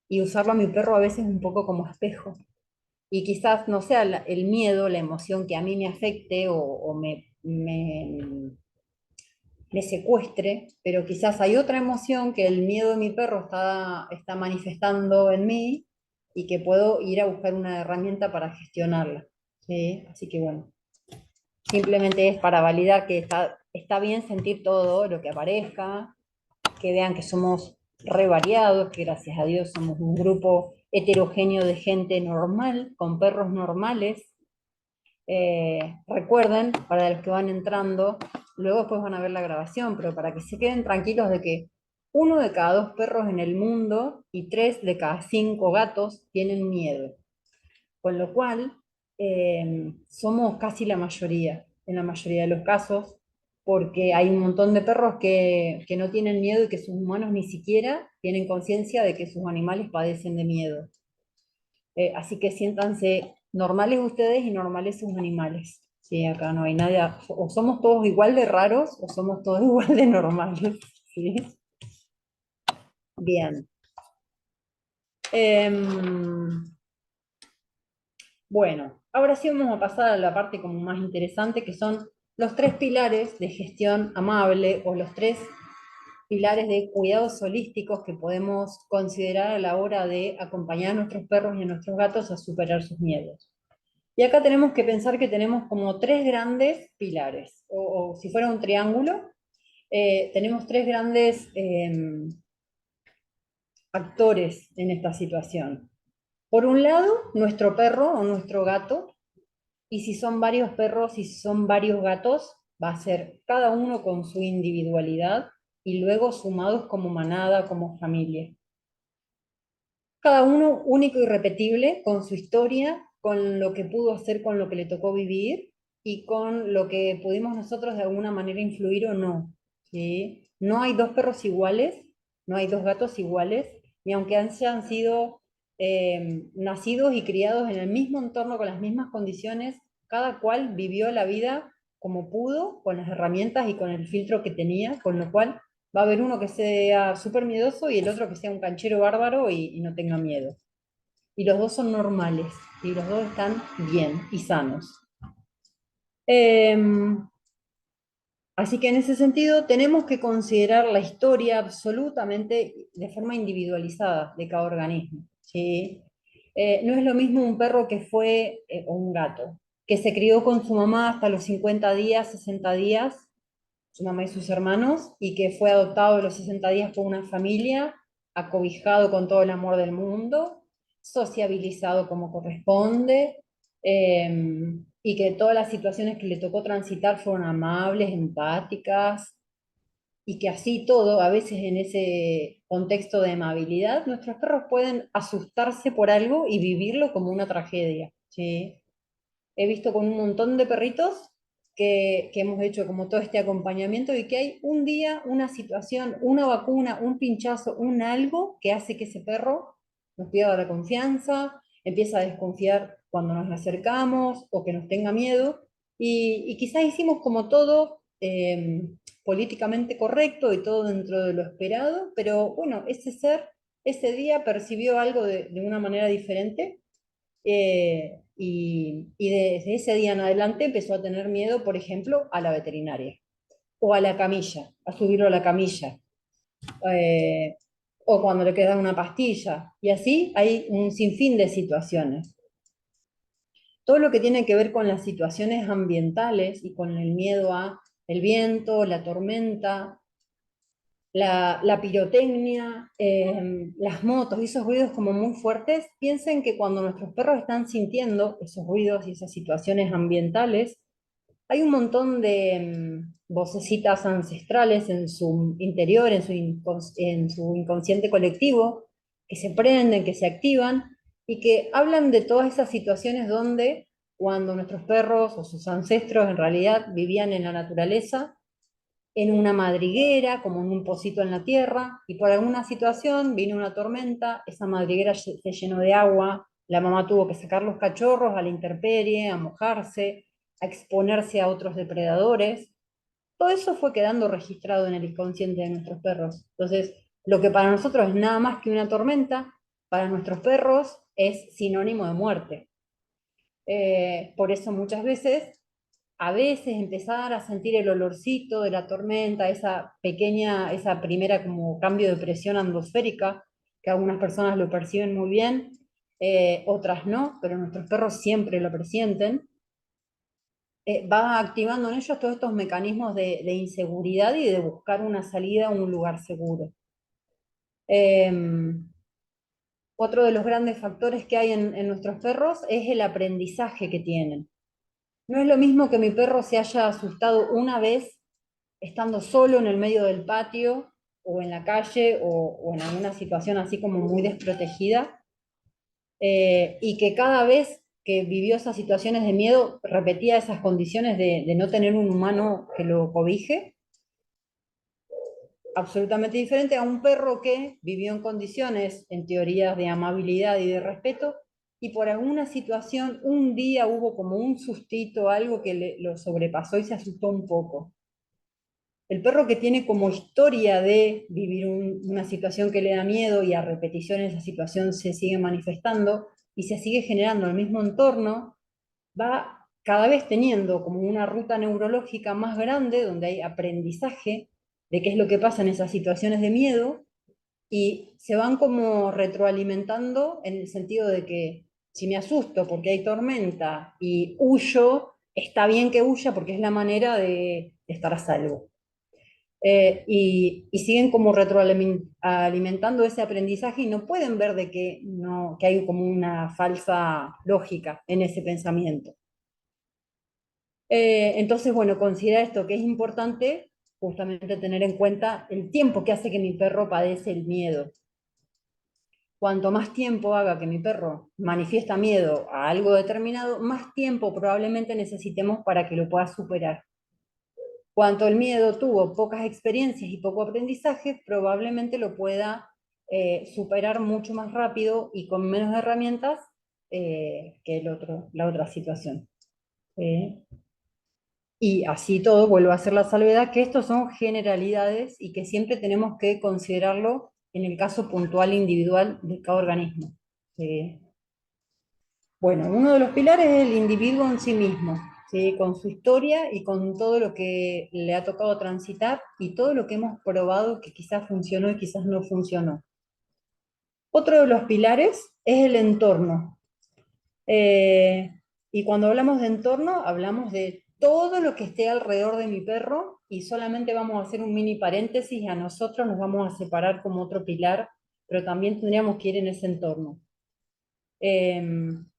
y usarlo a mi perro a veces un poco como espejo. Y quizás no sea el miedo, la emoción que a mí me afecte o me secuestre, pero quizás hay otra emoción que el miedo de mi perro está manifestando en mí y que puedo ir a buscar una herramienta para gestionarla. ¿Sí? Así que bueno, simplemente es para validar que está bien sentir todo lo que aparezca, que vean que somos re variados, que gracias a Dios somos un grupo heterogéneo de gente normal, con perros normales, Recuerden, para los que van entrando, luego después van a ver la grabación, pero para que se queden tranquilos de que 1 de cada 2 perros en el mundo y 3 de cada 5 gatos tienen miedo. Con lo cual, somos casi la mayoría, en la mayoría de los casos, porque hay un montón de perros que no tienen miedo y que sus humanos ni siquiera tienen conciencia de que sus animales padecen de miedo. Así que siéntanse normales ustedes y normales sus animales. Sí, acá no hay nadie, o somos todos igual de raros o somos todos igual de normales. ¿Sí? Bien. Bueno, ahora sí vamos a pasar a la parte como más interesante, que son los 3 pilares de gestión amable o los 3 pilares de cuidados holísticos que podemos considerar a la hora de acompañar a nuestros perros y a nuestros gatos a superar sus miedos. Y acá tenemos que pensar que tenemos como 3 grandes pilares, o si fuera un triángulo, tenemos 3 grandes actores en esta situación. Por un lado, nuestro perro o nuestro gato, y si son varios perros y si son varios gatos, va a ser cada uno con su individualidad y luego sumados como manada, como familia. Cada uno único y repetible, con su historia, con lo que pudo hacer, con lo que le tocó vivir y con lo que pudimos nosotros de alguna manera influir o no. ¿Sí? No hay 2 perros iguales, no hay 2 gatos iguales, ni aunque hayan sido nacidos y criados en el mismo entorno, con las mismas condiciones, cada cual vivió la vida como pudo, con las herramientas y con el filtro que tenía, con lo cual va a haber uno que sea súper miedoso y el otro que sea un canchero bárbaro y no tenga miedo. Y los dos son normales, y los dos están bien y sanos. Así que en ese sentido tenemos que considerar la historia absolutamente de forma individualizada de cada organismo. ¿Sí? No es lo mismo un perro que fue, o un gato, que se crió con su mamá hasta los 50 días, 60 días, su mamá y sus hermanos, y que fue adoptado a los 60 días por una familia, acobijado con todo el amor del mundo, sociabilizado como corresponde, y que todas las situaciones que le tocó transitar fueron amables, empáticas, y que así todo, a veces en ese contexto de amabilidad, nuestros perros pueden asustarse por algo y vivirlo como una tragedia. ¿Sí? He visto con un montón de perritos que hemos hecho como todo este acompañamiento y que hay un día, una situación, una vacuna, un pinchazo, un algo que hace que ese perro nos pierda la confianza, empieza a desconfiar cuando nos acercamos o que nos tenga miedo. Y quizás hicimos como todo políticamente correcto y todo dentro de lo esperado, pero bueno, ese ser ese día percibió algo de una manera diferente, y desde ese día en adelante empezó a tener miedo, por ejemplo, a la veterinaria, o a la camilla, a subirlo a la camilla, eh, o cuando le queda una pastilla, y así hay un sinfín de situaciones. Todo lo que tiene que ver con las situaciones ambientales y con el miedo a el viento, la tormenta, la pirotecnia, las motos y esos ruidos como muy fuertes, piensen que cuando nuestros perros están sintiendo esos ruidos y esas situaciones ambientales, hay un montón de vocecitas ancestrales en su interior, en su inconsciente colectivo, que se prenden, que se activan y que hablan de todas esas situaciones donde cuando nuestros perros o sus ancestros en realidad vivían en la naturaleza, en una madriguera, como en un pocito en la tierra, y por alguna situación vino una tormenta, esa madriguera se llenó de agua, la mamá tuvo que sacar los cachorros a la intemperie, a mojarse, a exponerse a otros depredadores. Todo eso fue quedando registrado en el inconsciente de nuestros perros. Entonces, lo que para nosotros es nada más que una tormenta, para nuestros perros es sinónimo de muerte. Por eso muchas veces, a veces empezar a sentir el olorcito de la tormenta, esa pequeña, esa primera como cambio de presión atmosférica, que algunas personas lo perciben muy bien, otras no, pero nuestros perros siempre lo presienten, va activando en ellos todos estos mecanismos de inseguridad y de buscar una salida, un lugar seguro. Otro de los grandes factores que hay en nuestros perros es el aprendizaje que tienen. No es lo mismo que mi perro se haya asustado una vez estando solo en el medio del patio o en la calle o en alguna situación así como muy desprotegida, y que cada vez que vivió esas situaciones de miedo repetía esas condiciones de no tener un humano que lo cobije, absolutamente diferente a un perro que vivió en condiciones, en teoría, de amabilidad y de respeto, y por alguna situación, un día hubo como un sustito, algo que lo sobrepasó y se asustó un poco. El perro que tiene como historia de vivir una situación que le da miedo y a repetición esa situación se sigue manifestando y se sigue generando el mismo entorno, va cada vez teniendo como una ruta neurológica más grande donde hay aprendizaje de qué es lo que pasa en esas situaciones de miedo y se van como retroalimentando en el sentido de que si me asusto porque hay tormenta y huyo, está bien que huya porque es la manera de estar a salvo. Y siguen como retroalimentando ese aprendizaje y no pueden ver de que, no, que hay como una falsa lógica en ese pensamiento. Entonces, bueno, considera esto que es importante justamente tener en cuenta el tiempo que hace que mi perro padece el miedo. Cuanto más tiempo haga que mi perro manifiesta miedo a algo determinado, más tiempo probablemente necesitemos para que lo pueda superar. Cuanto el miedo tuvo pocas experiencias y poco aprendizaje, probablemente lo pueda superar mucho más rápido y con menos herramientas que la otra situación. Y así todo, vuelvo a hacer la salvedad, que estos son generalidades y que siempre tenemos que considerarlo en el caso puntual e individual de cada organismo. Bueno, uno de los pilares es el individuo en sí mismo, ¿sí? Con su historia y con todo lo que le ha tocado transitar y todo lo que hemos probado que quizás funcionó y quizás no funcionó. Otro de los pilares es el entorno. Eh, y cuando hablamos de entorno, hablamos de todo lo que esté alrededor de mi perro y solamente vamos a hacer un mini paréntesis, a nosotros nos vamos a separar como otro pilar, pero también tendríamos que ir en ese entorno.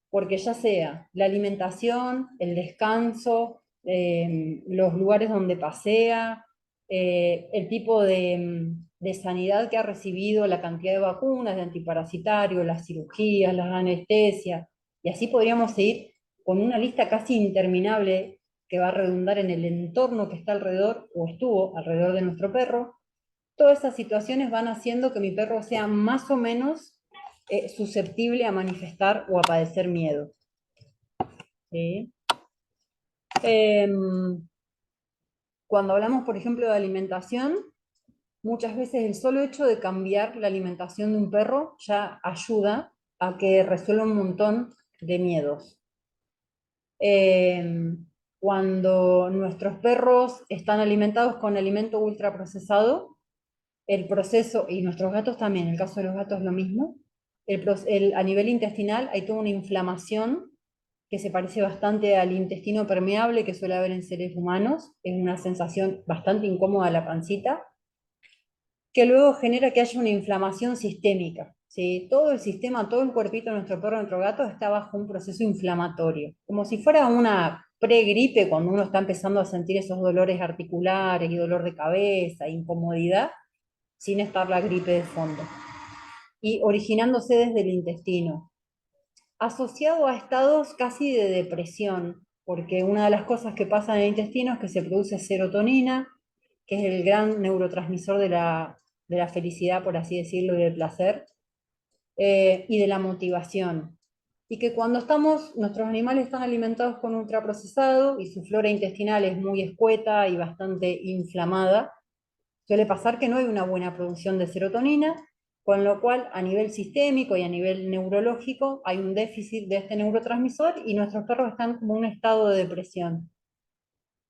Porque ya sea la alimentación, el descanso, los lugares donde pasea, el tipo de sanidad que ha recibido, la cantidad de vacunas, de antiparasitarios, las cirugías, las anestesias, y así podríamos seguir con una lista casi interminable que va a redundar en el entorno que está alrededor o estuvo alrededor de nuestro perro. Todas esas situaciones van haciendo que mi perro sea más o menos susceptible a manifestar o a padecer miedo. ¿Sí? Cuando hablamos, por ejemplo, de alimentación, muchas veces el solo hecho de cambiar la alimentación de un perro ya ayuda a que resuelva un montón de miedos. Cuando nuestros perros están alimentados con alimento ultraprocesado, el proceso, y nuestros gatos también, en el caso de los gatos lo mismo, a nivel intestinal hay toda una inflamación que se parece bastante al intestino permeable que suele haber en seres humanos, es una sensación bastante incómoda a la pancita, que luego genera que haya una inflamación sistémica. ¿Sí? Todo el sistema, todo el cuerpito de nuestro perro, de nuestro gato, está bajo un proceso inflamatorio, como si fuera una pregripe cuando uno está empezando a sentir esos dolores articulares y dolor de cabeza, incomodidad, sin estar la gripe de fondo, y originándose desde el intestino, asociado a estados casi de depresión, porque una de las cosas que pasa en el intestino es que se produce serotonina, que es el gran neurotransmisor de la felicidad, por así decirlo, y del placer, y de la motivación. Y que cuando nuestros animales están alimentados con ultraprocesado y su flora intestinal es muy escueta y bastante inflamada, suele pasar que no hay una buena producción de serotonina, con lo cual a nivel sistémico y a nivel neurológico hay un déficit de este neurotransmisor y nuestros perros están como en un estado de depresión.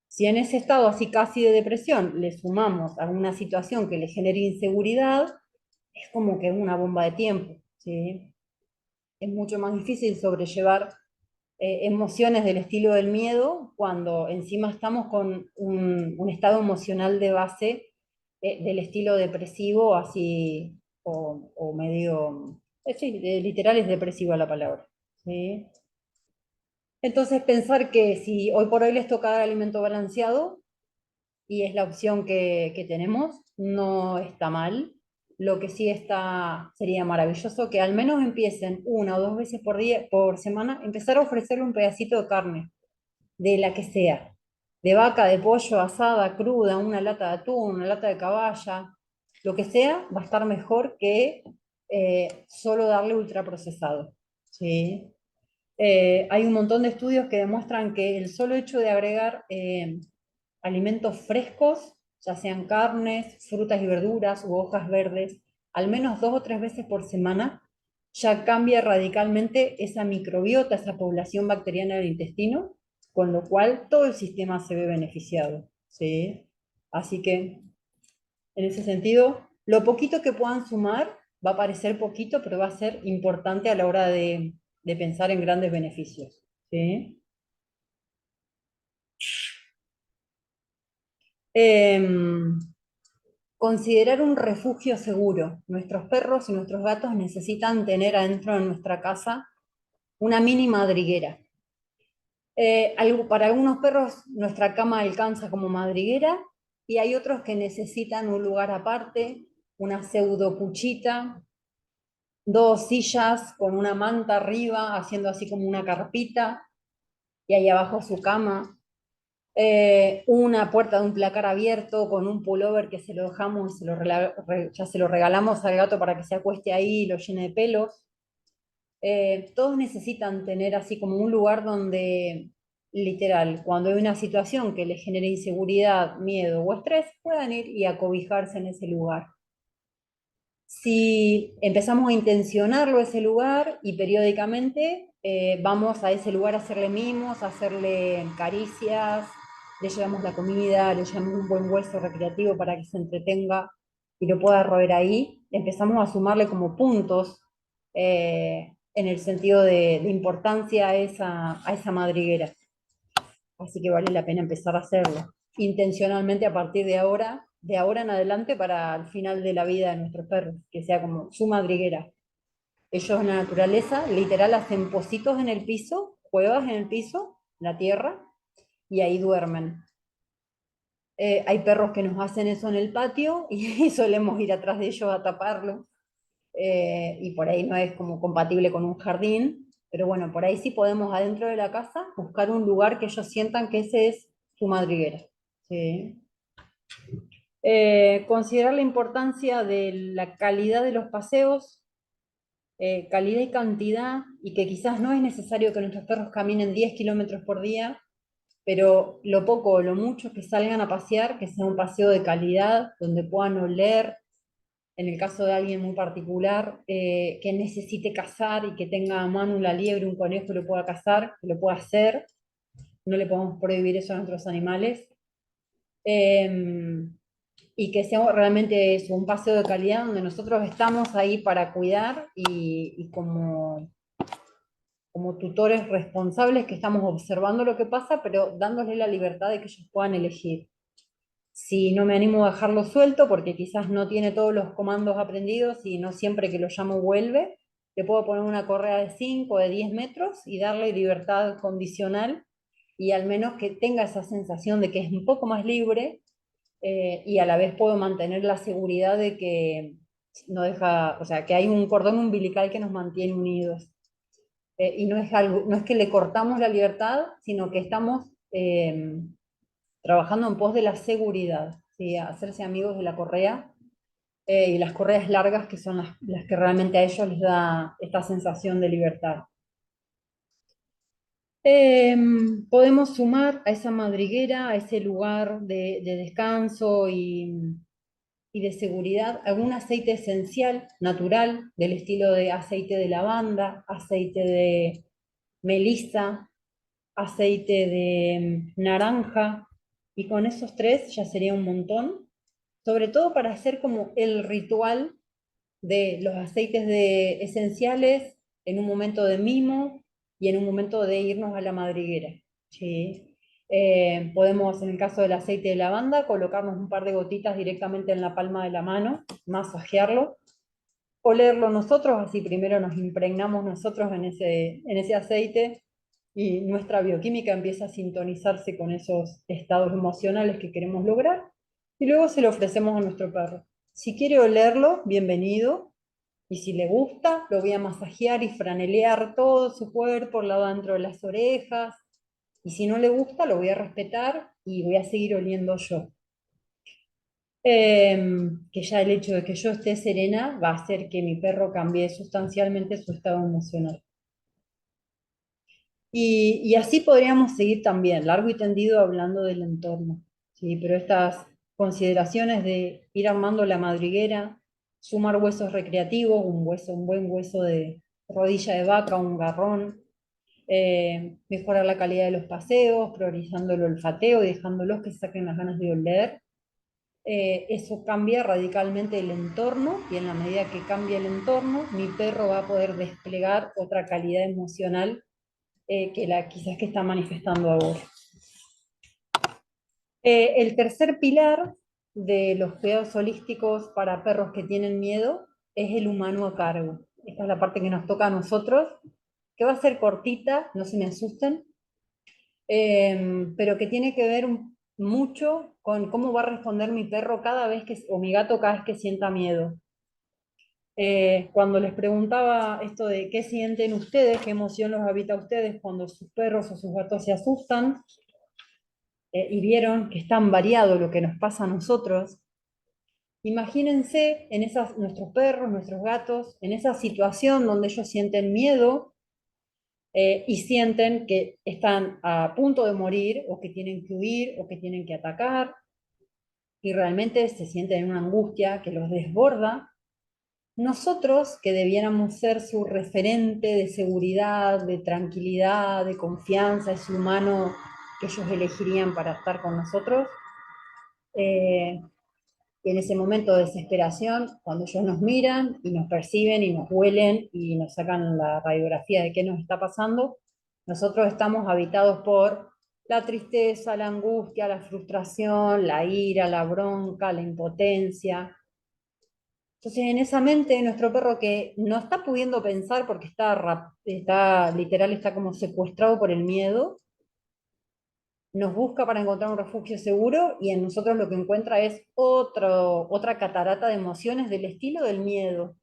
Si en ese estado así casi de depresión le sumamos alguna situación que le genere inseguridad, es como que es una bomba de tiempo, ¿sí? Es mucho más difícil sobrellevar emociones del estilo del miedo cuando encima estamos con un estado emocional de base del estilo depresivo, así, o medio, sí, literal es depresiva la palabra. ¿Sí? Entonces pensar que si hoy por hoy les toca dar alimento balanceado, y es la opción que tenemos, no está mal. Lo que sí sería maravilloso que al menos empiecen 1 o 2 veces por día, por semana, empezar a ofrecerle un pedacito de carne, de la que sea, de vaca, de pollo, asada, cruda, una lata de atún, una lata de caballa, lo que sea, va a estar mejor que solo darle ultraprocesado. ¿Sí? Hay un montón de estudios que demuestran que el solo hecho de agregar alimentos frescos, ya sean carnes, frutas y verduras u hojas verdes, al menos 2 o 3 veces por semana, ya cambia radicalmente esa microbiota, esa población bacteriana del intestino, con lo cual todo el sistema se ve beneficiado. ¿Sí? Así que, en ese sentido, lo poquito que puedan sumar va a parecer poquito, pero va a ser importante a la hora de pensar en grandes beneficios. ¿Sí? Considerar un refugio seguro. Nuestros perros y nuestros gatos necesitan tener adentro de nuestra casa una mini madriguera. Para algunos perros nuestra cama alcanza como madriguera y hay otros que necesitan un lugar aparte, una pseudo cuchita, 2 sillas con una manta arriba, haciendo así como una carpita, y ahí abajo su cama. Una puerta de un placar abierto con un pullover que se lo dejamos y ya se lo regalamos al gato para que se acueste ahí y lo llene de pelos. Todos necesitan tener así como un lugar donde, literal, cuando hay una situación que les genere inseguridad, miedo o estrés, puedan ir y acobijarse en ese lugar. Si empezamos a intencionarlo ese lugar y periódicamente vamos a ese lugar a hacerle mimos, a hacerle caricias, le llevamos la comida, le llevamos un buen hueso recreativo para que se entretenga y lo pueda roer ahí, empezamos a sumarle como puntos en el sentido de importancia a esa madriguera. Así que vale la pena empezar a hacerlo intencionalmente a partir de ahora en adelante para el final de la vida de nuestros perros, que sea como su madriguera. Ellos en la naturaleza, literal, hacen pocitos en el piso, cuevas en el piso, la tierra, y ahí duermen. Hay perros que nos hacen eso en el patio y solemos ir atrás de ellos a taparlo. Y por ahí no es como compatible con un jardín, pero bueno, por ahí sí podemos adentro de la casa buscar un lugar que ellos sientan que ese es su madriguera. ¿Sí? Considerar la importancia de la calidad de los paseos, calidad y cantidad, y que quizás no es necesario que nuestros perros caminen 10 kilómetros por día, pero lo poco o lo mucho que salgan a pasear, que sea un paseo de calidad, donde puedan oler, en el caso de alguien muy particular, que necesite cazar y que tenga a mano una liebre, un conejo y lo pueda cazar, que lo pueda hacer. No le podemos prohibir eso a nuestros animales. Y que sea realmente eso, un paseo de calidad donde nosotros estamos ahí para cuidar y como tutores responsables que estamos observando lo que pasa, pero dándoles la libertad de que ellos puedan elegir. Si no me animo a dejarlo suelto, porque quizás no tiene todos los comandos aprendidos y no siempre que lo llamo vuelve, le puedo poner una correa de 5 o de 10 metros y darle libertad condicional y al menos que tenga esa sensación de que es un poco más libre y a la vez puedo mantener la seguridad de que no deja, o sea, que hay un cordón umbilical que nos mantiene unidos. Y no es que le cortamos la libertad, sino que estamos trabajando en pos de la seguridad, ¿sí? Hacerse amigos de la correa y las correas largas que son las que realmente a ellos les da esta sensación de libertad. Podemos sumar a esa madriguera, a ese lugar de descanso y de seguridad, algún aceite esencial, natural, del estilo de aceite de lavanda, aceite de melisa, aceite de naranja, y con esos 3 ya sería un montón, sobre todo para hacer como el ritual de los aceites esenciales en un momento de mimo y en un momento de irnos a la madriguera. ¿Sí? Podemos, en el caso del aceite de lavanda, colocarnos un par de gotitas directamente en la palma de la mano, masajearlo, olerlo nosotros, así primero nos impregnamos nosotros en ese aceite, y nuestra bioquímica empieza a sintonizarse con esos estados emocionales que queremos lograr, y luego se lo ofrecemos a nuestro perro. Si quiere olerlo, bienvenido, y si le gusta, lo voy a masajear y franelear todo su cuerpo, el lado dentro de las orejas, y si no le gusta, lo voy a respetar y voy a seguir oliendo yo. Que ya el hecho de que yo esté serena va a hacer que mi perro cambie sustancialmente su estado emocional. Y así podríamos seguir también, largo y tendido, hablando del entorno, ¿sí? Pero estas consideraciones de ir armando la madriguera, sumar huesos recreativos, un buen hueso de rodilla de vaca, un garrón, mejorar la calidad de los paseos, priorizando el olfateo y dejándolos que saquen las ganas de oler. Eso cambia radicalmente el entorno, y en la medida que cambia el entorno, mi perro va a poder desplegar otra calidad emocional que la quizás que está manifestando ahora. El tercer pilar de los cuidados holísticos para perros que tienen miedo es el humano a cargo. Esta es la parte que nos toca a nosotros, que va a ser cortita, no se me asusten, pero que tiene que ver mucho con cómo va a responder mi perro cada vez que, o mi gato cada vez que sienta miedo. Cuando les preguntaba esto de qué sienten ustedes, qué emoción los habita a ustedes cuando sus perros o sus gatos se asustan, y vieron que es tan variado lo que nos pasa a nosotros, imagínense en nuestros perros, nuestros gatos, en esa situación donde ellos sienten miedo, y sienten que están a punto de morir, o que tienen que huir, o que tienen que atacar, y realmente se sienten en una angustia que los desborda. Nosotros, que debiéramos ser su referente de seguridad, de tranquilidad, de confianza, ese humano que ellos elegirían para estar con nosotros, y en ese momento de desesperación, cuando ellos nos miran y nos perciben y nos huelen y nos sacan la radiografía de qué nos está pasando, nosotros estamos habitados por la tristeza, la angustia, la frustración, la ira, la bronca, la impotencia. Entonces, en esa mente, nuestro perro, que no está pudiendo pensar porque está literal, está como secuestrado por el miedo, nos busca para encontrar un refugio seguro, y en nosotros lo que encuentra es otra catarata de emociones del estilo del miedo.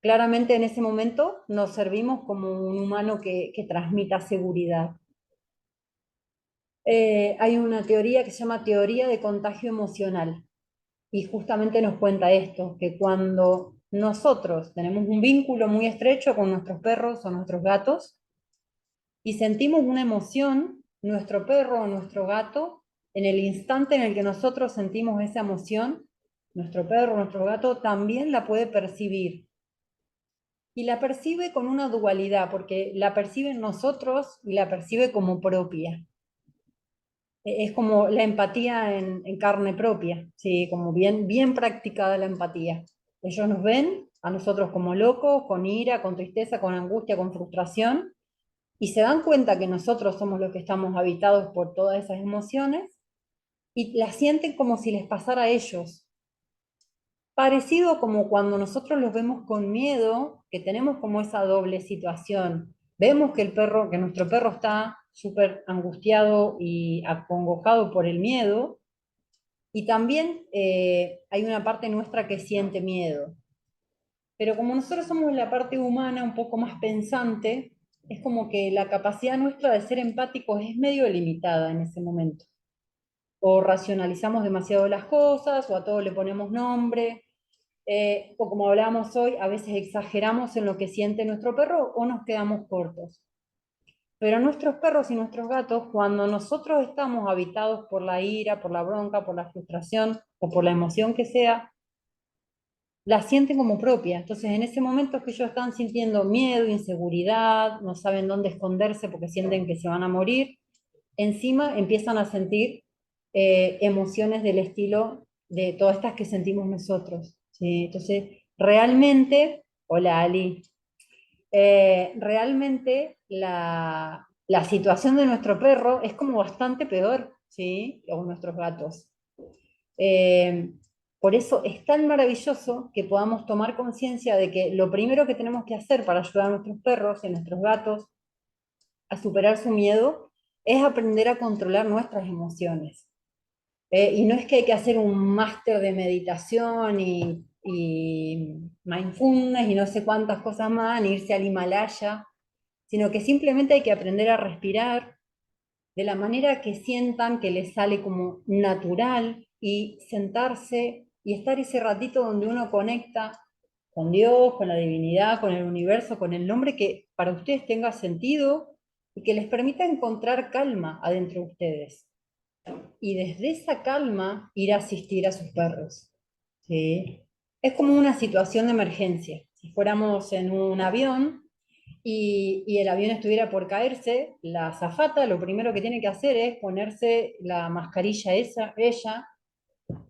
Claramente en ese momento nos servimos como un humano que transmita seguridad. Hay una teoría que se llama teoría de contagio emocional, y justamente nos cuenta esto, que cuando nosotros tenemos un vínculo muy estrecho con nuestros perros o nuestros gatos, y sentimos una emoción, nuestro perro o nuestro gato, en el instante en el que nosotros sentimos esa emoción, nuestro perro o nuestro gato también la puede percibir. Y la percibe con una dualidad, porque la percibe en nosotros y la percibe como propia. Es como la empatía en carne propia, ¿sí? Como bien practicada la empatía. Ellos nos ven a nosotros como locos, con ira, con tristeza, con angustia, con frustración, y se dan cuenta que nosotros somos los que estamos habitados por todas esas emociones, y las sienten como si les pasara a ellos. Parecido como cuando nosotros los vemos con miedo, que tenemos como esa doble situación. Vemos que nuestro perro está súper angustiado y acongojado por el miedo, y también hay una parte nuestra que siente miedo. Pero como nosotros somos la parte humana un poco más pensante, es como que la capacidad nuestra de ser empáticos es medio limitada en ese momento. O racionalizamos demasiado las cosas, o a todo le ponemos nombre, o como hablábamos hoy, a veces exageramos en lo que siente nuestro perro o nos quedamos cortos. Pero nuestros perros y nuestros gatos, cuando nosotros estamos habitados por la ira, por la bronca, por la frustración o por la emoción que sea, la sienten como propia. Entonces, en ese momento que ellos están sintiendo miedo, inseguridad, no saben dónde esconderse porque sienten que se van a morir, encima empiezan a sentir emociones del estilo de todas estas que sentimos nosotros, ¿sí? Entonces, realmente, hola Ali, realmente la situación de nuestro perro es como bastante peor, ¿sí? O nuestros gatos. Eh, por eso es tan maravilloso que podamos tomar conciencia de que lo primero que tenemos que hacer para ayudar a nuestros perros y a nuestros gatos a superar su miedo es aprender a controlar nuestras emociones. Y no es que hay que hacer un máster de meditación y mindfulness y no sé cuántas cosas más, ni irse al Himalaya, sino que simplemente hay que aprender a respirar de la manera que sientan que les sale como natural y sentarse y estar ese ratito donde uno conecta con Dios, con la divinidad, con el universo, con el nombre que para ustedes tenga sentido y que les permita encontrar calma adentro de ustedes. Y desde esa calma ir a asistir a sus perros. ¿Sí? Es como una situación de emergencia. Si fuéramos en un avión y el avión estuviera por caerse, la azafata lo primero que tiene que hacer es ponerse la mascarilla ella,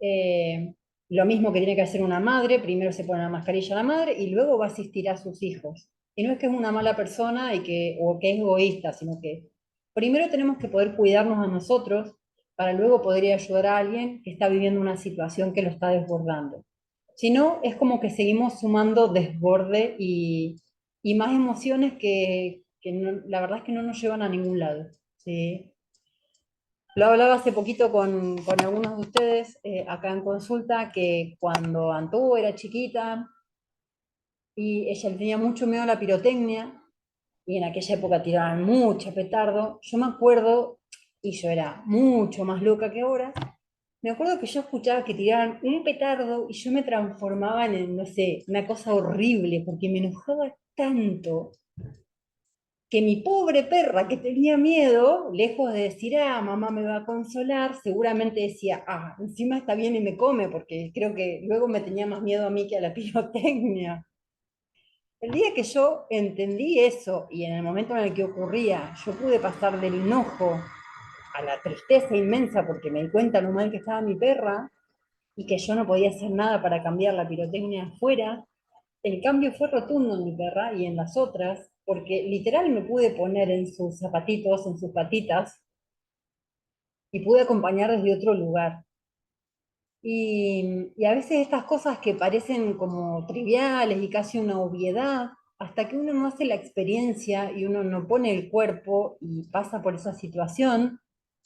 eh, lo mismo que tiene que hacer una madre, primero se pone la mascarilla a la madre y luego va a asistir a sus hijos. Y no es que es una mala persona o que es egoísta, sino que primero tenemos que poder cuidarnos a nosotros para luego poder ir a ayudar a alguien que está viviendo una situación que lo está desbordando. Si no, es como que seguimos sumando desborde y más emociones que la verdad es que no nos llevan a ningún lado. ¿Sí? Lo hablaba hace poquito con algunos de ustedes acá en consulta, que cuando Antú era chiquita y ella le tenía mucho miedo a la pirotecnia, y en aquella época tiraban mucho petardo, yo me acuerdo, y yo era mucho más loca que ahora, me acuerdo que yo escuchaba que tiraban un petardo y yo me transformaba en, no sé, una cosa horrible, porque me enojaba tanto que mi pobre perra que tenía miedo, lejos de decir, ah, mamá me va a consolar, seguramente decía, ah, encima está bien y me come, porque creo que luego me tenía más miedo a mí que a la pirotecnia. El día que yo entendí eso y en el momento en el que ocurría, yo pude pasar del enojo a la tristeza inmensa porque me di cuenta lo mal que estaba mi perra y que yo no podía hacer nada para cambiar la pirotecnia afuera. El cambio fue rotundo en mi perra y en las otras, porque literal me pude poner en sus zapatitos, en sus patitas, y pude acompañar desde otro lugar. Y a veces estas cosas que parecen como triviales y casi una obviedad, hasta que uno no hace la experiencia y uno no pone el cuerpo y pasa por esa situación,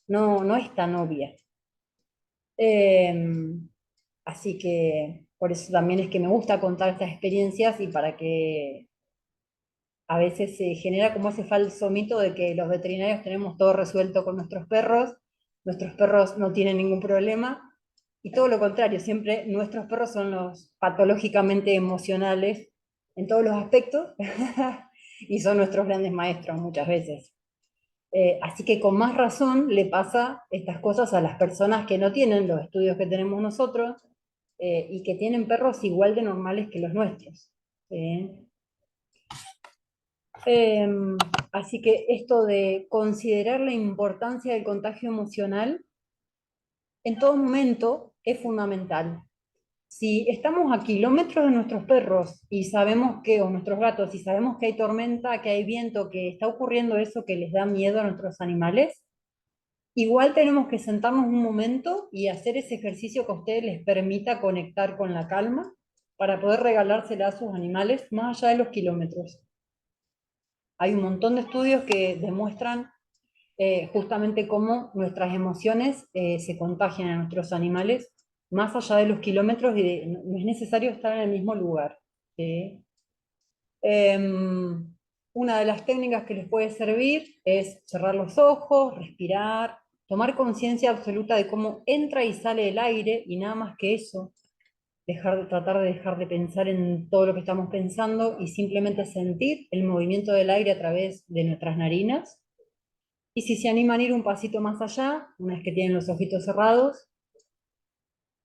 no es tan obvia. Así que por eso también es que me gusta contar estas experiencias y para que a veces se genera como ese falso mito de que los veterinarios tenemos todo resuelto con nuestros perros no tienen ningún problema, y todo lo contrario, siempre nuestros perros son los patológicamente emocionales en todos los aspectos, y son nuestros grandes maestros muchas veces. Así que con más razón le pasa estas cosas a las personas que no tienen los estudios que tenemos nosotros y que tienen perros igual de normales que los nuestros. Así que esto de considerar la importancia del contagio emocional en todo momento es fundamental. Si estamos a kilómetros de nuestros perros y sabemos que, o nuestros gatos, y sabemos que hay tormenta, que hay viento, que está ocurriendo eso que les da miedo a nuestros animales, igual tenemos que sentarnos un momento y hacer ese ejercicio que a ustedes les permita conectar con la calma para poder regalársela a sus animales más allá de los kilómetros. Hay un montón de estudios que demuestran justamente cómo nuestras emociones se contagian a nuestros animales más allá de los kilómetros y no es necesario estar en el mismo lugar. ¿Sí? Una de las técnicas que les puede servir es cerrar los ojos, respirar, tomar conciencia absoluta de cómo entra y sale el aire y nada más que eso. Tratar de dejar de pensar en todo lo que estamos pensando y simplemente sentir el movimiento del aire a través de nuestras narinas. Y si se animan a ir un pasito más allá, una vez que tienen los ojitos cerrados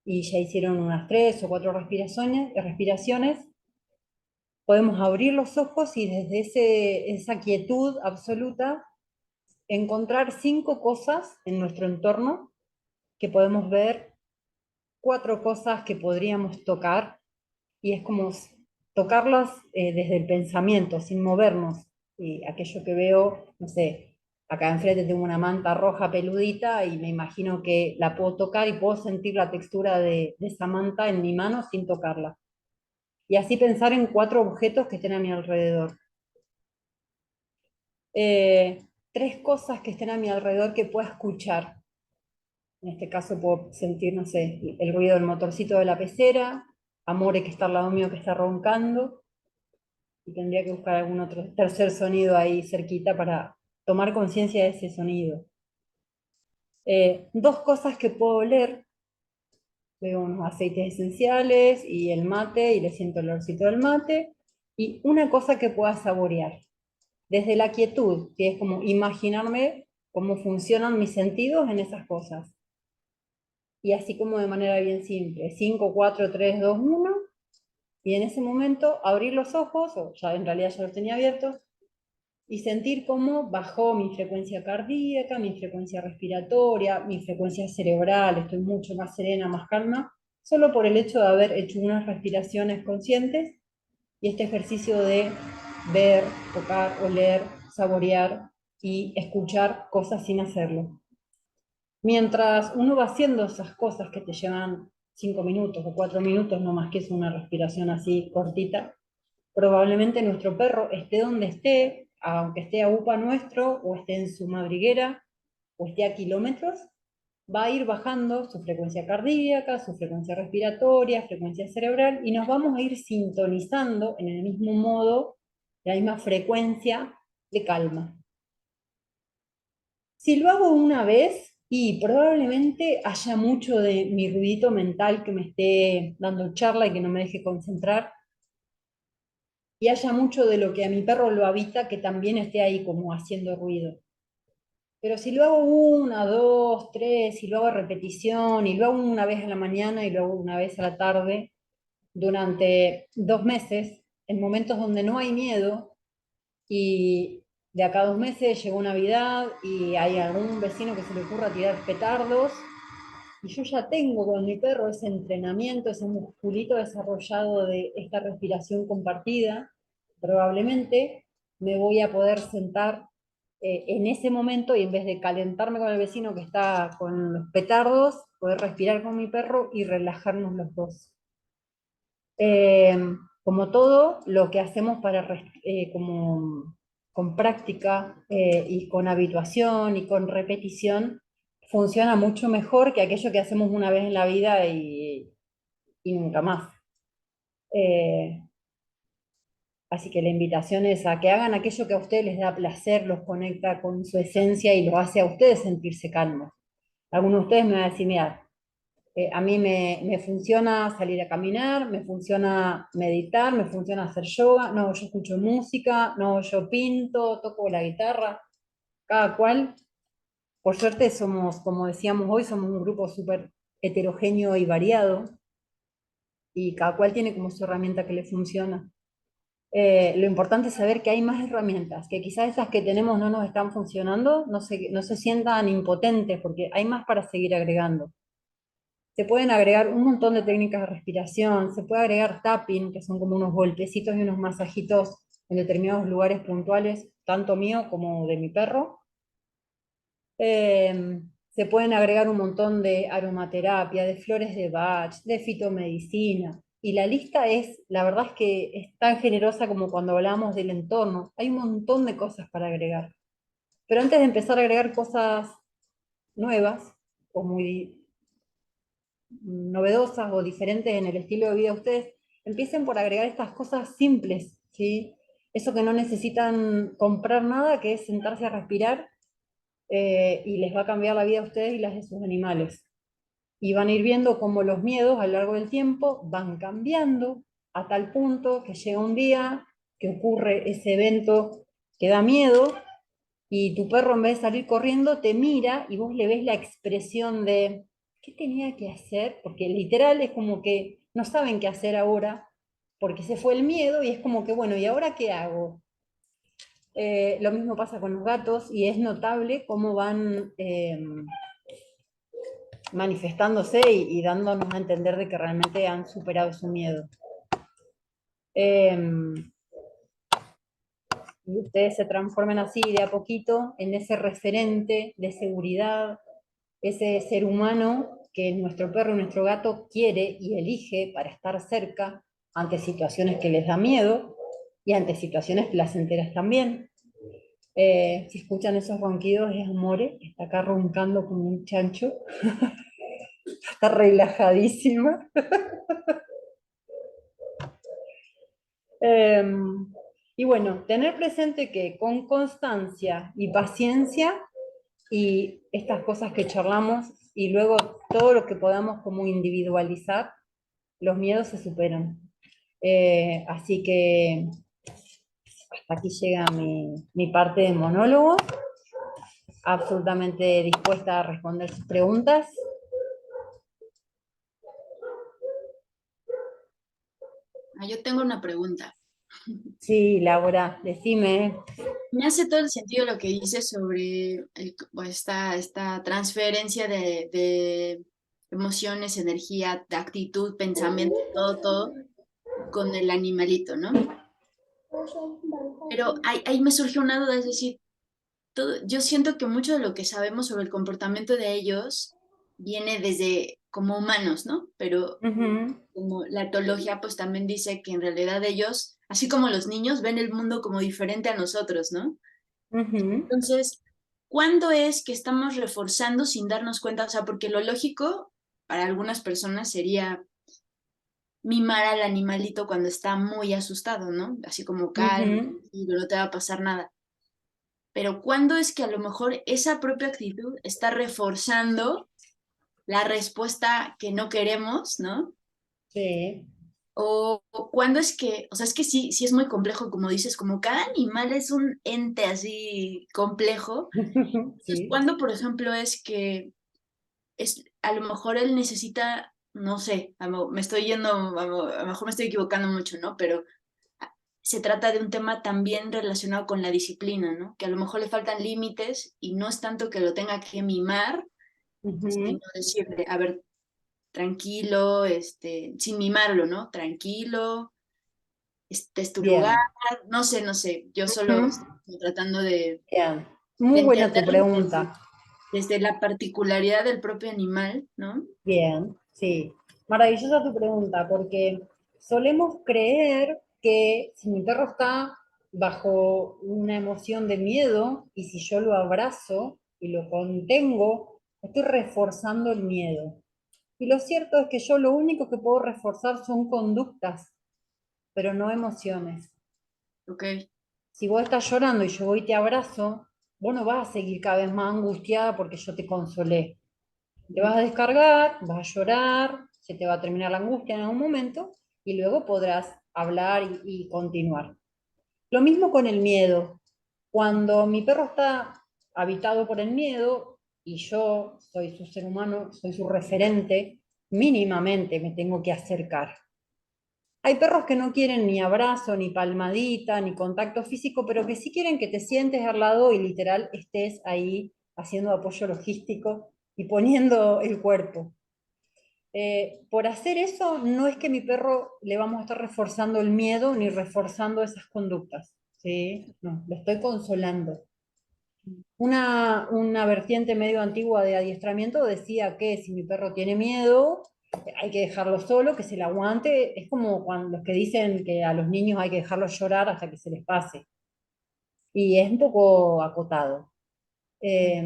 y ya hicieron unas 3 o 4 respiraciones, podemos abrir los ojos y desde esa quietud absoluta encontrar 5 cosas en nuestro entorno que podemos ver, 4 cosas que podríamos tocar, y es como tocarlas desde el pensamiento, sin movernos. Y aquello que veo, no sé, acá enfrente tengo una manta roja peludita y me imagino que la puedo tocar y puedo sentir la textura de esa manta en mi mano sin tocarla. Y así pensar en 4 objetos que estén a mi alrededor. 3 cosas que estén a mi alrededor que pueda escuchar. En este caso puedo sentir, no sé, el ruido del motorcito de la pecera, Amore que está al lado mío que está roncando, y tendría que buscar algún otro tercer sonido ahí cerquita para tomar conciencia de ese sonido. 2 cosas que puedo oler, veo unos aceites esenciales y el mate, y le siento el olorcito del mate, y una cosa que pueda saborear, desde la quietud, que es como imaginarme cómo funcionan mis sentidos en esas cosas. Y así como de manera bien simple, 5, 4, 3, 2, 1, y en ese momento abrir los ojos, o ya en realidad ya los tenía abiertos, y sentir cómo bajó mi frecuencia cardíaca, mi frecuencia respiratoria, mi frecuencia cerebral, estoy mucho más serena, más calma, solo por el hecho de haber hecho unas respiraciones conscientes y este ejercicio de ver, tocar, oler, saborear y escuchar cosas sin hacerlo. Mientras uno va haciendo esas cosas que te llevan 5 minutos o 4 minutos, no más que es una respiración así cortita, probablemente nuestro perro esté donde esté, aunque esté a upa nuestro, o esté en su madriguera, o esté a kilómetros, va a ir bajando su frecuencia cardíaca, su frecuencia respiratoria, frecuencia cerebral, y nos vamos a ir sintonizando en el mismo modo, la misma frecuencia de calma. Si lo hago una vez, y probablemente haya mucho de mi ruidito mental que me esté dando charla y que no me deje concentrar, y haya mucho de lo que a mi perro lo habita que también esté ahí como haciendo ruido. Pero si lo hago 1, 2, 3, si lo hago a repetición, y lo hago una vez a la mañana y lo hago una vez a la tarde, durante 2 meses, en momentos donde no hay miedo, y de acá a 2 meses llegó Navidad y hay algún vecino que se le ocurra tirar petardos, y yo ya tengo con mi perro ese entrenamiento, ese musculito desarrollado de esta respiración compartida, probablemente me voy a poder sentar en ese momento, y en vez de calentarme con el vecino que está con los petardos, poder respirar con mi perro y relajarnos los dos. Eh, Como todo lo que hacemos como, con práctica y con habituación y con repetición, funciona mucho mejor que aquello que hacemos una vez en la vida y nunca más. Así que la invitación es a que hagan aquello que a ustedes les da placer, los conecta con su esencia y los hace a ustedes sentirse calmos. Algunos de ustedes me van a decir, mira, a mí me funciona salir a caminar, me funciona meditar, me funciona hacer yoga, no, yo escucho música, no, yo pinto, toco la guitarra, cada cual. Por suerte somos, como decíamos hoy, somos un grupo súper heterogéneo y variado, y cada cual tiene como su herramienta que le funciona. Lo importante es saber que hay más herramientas, que quizás esas que tenemos no nos están funcionando, no se sientan impotentes, porque hay más para seguir agregando. Se pueden agregar un montón de técnicas de respiración, se puede agregar tapping, que son como unos golpecitos y unos masajitos en determinados lugares puntuales, tanto mío como de mi perro. Se pueden agregar un montón de aromaterapia, de flores de Bach, de fitomedicina. Y la lista es, la verdad es que es tan generosa como cuando hablamos del entorno. Hay un montón de cosas para agregar. Pero antes de empezar a agregar cosas nuevas o muy novedosas o diferentes en el estilo de vida de ustedes, empiecen por agregar estas cosas simples, ¿sí? Eso que no necesitan comprar nada, que es sentarse a respirar, y les va a cambiar la vida a ustedes y las de sus animales. Y van a ir viendo cómo los miedos a lo largo del tiempo van cambiando a tal punto que llega un día que ocurre ese evento que da miedo, y tu perro, en vez de salir corriendo, te mira y vos le ves la expresión de ¿qué tenía que hacer? Porque literal es como que no saben qué hacer ahora porque se fue el miedo, y es como que, bueno, ¿y ahora qué hago? Lo mismo pasa con los gatos, y es notable cómo van manifestándose y dándonos a entender de que realmente han superado su miedo. Y ustedes se transformen así de a poquito en ese referente de seguridad, ese ser humano que nuestro perro y nuestro gato quiere y elige para estar cerca ante situaciones que les da miedo y ante situaciones placenteras también. Si escuchan esos ronquidos es Amore, que está acá roncando como un chancho, está relajadísima. Y bueno, tener presente que con constancia y paciencia y estas cosas que charlamos y luego todo lo que podamos como individualizar, los miedos se superan. Así que hasta aquí llega mi parte de monólogo, absolutamente dispuesta a responder sus preguntas. Yo tengo una pregunta. Sí, Laura, decime. Me hace todo el sentido lo que dices sobre pues, esta transferencia de emociones, energía, de actitud, pensamiento, todo con el animalito, ¿no? Pero ahí me surgió una duda, es decir, yo siento que mucho de lo que sabemos sobre el comportamiento de ellos viene desde como humanos, ¿no? Pero Ujú, como la etología pues también dice que en realidad ellos, así como los niños, ven el mundo como diferente a nosotros, ¿no? ujú, Entonces, ¿cuándo es que estamos reforzando sin darnos cuenta? O sea, porque lo lógico para algunas personas sería mimar al animalito cuando está muy asustado, ¿no? Así como calma, ujú. y no te va a pasar nada. Pero ¿cuándo es que a lo mejor esa propia actitud está reforzando la respuesta que no queremos, ¿no? Sí, O cuándo es que, o sea, es que sí, sí es muy complejo, como dices, como cada animal es un ente así complejo. Entonces, sí. ¿cuándo, por ejemplo, es que a lo mejor él necesita, no sé, me estoy yendo, a lo mejor me estoy equivocando mucho, ¿no? Pero se trata de un tema también relacionado con la disciplina, ¿no? Que a lo mejor le faltan límites y no es tanto que lo tenga que mimar, sino Ujú. decirle, a ver, tranquilo, sin mimarlo, ¿no? Tranquilo, este es tu lugar, Bien. no sé, yo solo estoy Ujú. como tratando Bien. de Muy buena tu entenderlo pregunta. desde la particularidad del propio animal, ¿no? Bien, sí. Maravillosa tu pregunta, porque solemos creer que si mi perro está bajo una emoción de miedo y si yo lo abrazo y lo contengo, estoy reforzando el miedo. Y lo cierto es que yo lo único que puedo reforzar son conductas, pero no emociones. Ok, Si vos estás llorando y yo voy y te abrazo, vos no vas a seguir cada vez más angustiada porque yo te consolé. Te vas a descargar, vas a llorar, se te va a terminar la angustia en algún momento y luego podrás hablar y continuar. Lo mismo con el miedo. Cuando mi perro está habitado por el miedo y yo soy su ser humano, soy su referente, mínimamente me tengo que acercar. Hay perros que no quieren ni abrazo, ni palmadita, ni contacto físico, pero que sí quieren que te sientes al lado y literal estés ahí haciendo apoyo logístico y poniendo el cuerpo. Por hacer eso, no es que mi perro le vamos a estar reforzando el miedo ni reforzando esas conductas, ¿sí? No, lo estoy consolando. Una vertiente medio antigua de adiestramiento decía que si mi perro tiene miedo, hay que dejarlo solo, que se le aguante. Es como cuando los que dicen que a los niños hay que dejarlos llorar hasta que se les pase. Y es un poco acotado. Eh,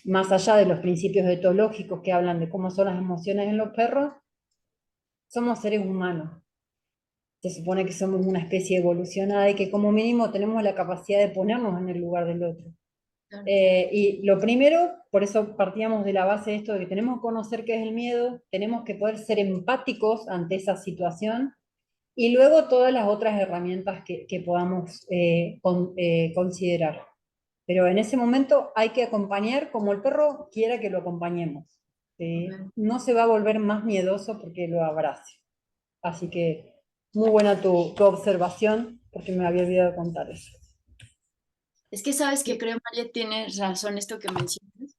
Más allá de los principios etológicos que hablan de cómo son las emociones en los perros, somos seres humanos. Se supone que somos una especie evolucionada y que como mínimo tenemos la capacidad de ponernos en el lugar del otro. claro. Y lo primero, por eso partíamos de la base de esto, de que tenemos que conocer qué es el miedo, tenemos que poder ser empáticos ante esa situación y luego todas las otras herramientas que podamos considerar. Pero en ese momento hay que acompañar como el perro quiera que lo acompañemos. ¿Sí? Ok. No se va a volver más miedoso porque lo abrace. Así que muy buena tu observación, porque me había olvidado contar eso. Es que sabes que creo, María, tienes razón esto que mencionas.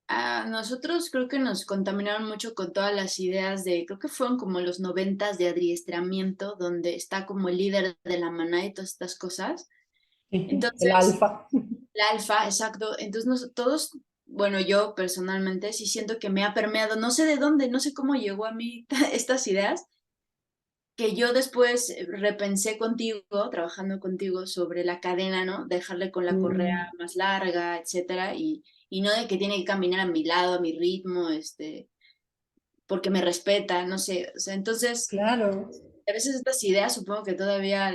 A nosotros creo que nos contaminaron mucho con todas las ideas de, creo que fueron como los 90s de adiestramiento, donde está como el líder de la manada y todas estas cosas. El Entonces, alfa. el alfa, exacto. Entonces, todos, bueno, yo personalmente sí siento que me ha permeado, no sé de dónde, no sé cómo llegó a mí estas ideas, que yo después repensé contigo, trabajando contigo, sobre la cadena, ¿no? Dejarle con la correa más larga, etcétera, y no de que tiene que caminar a mi lado, a mi ritmo, porque me respeta, no sé. O sea, entonces, Claro, a veces estas ideas supongo que todavía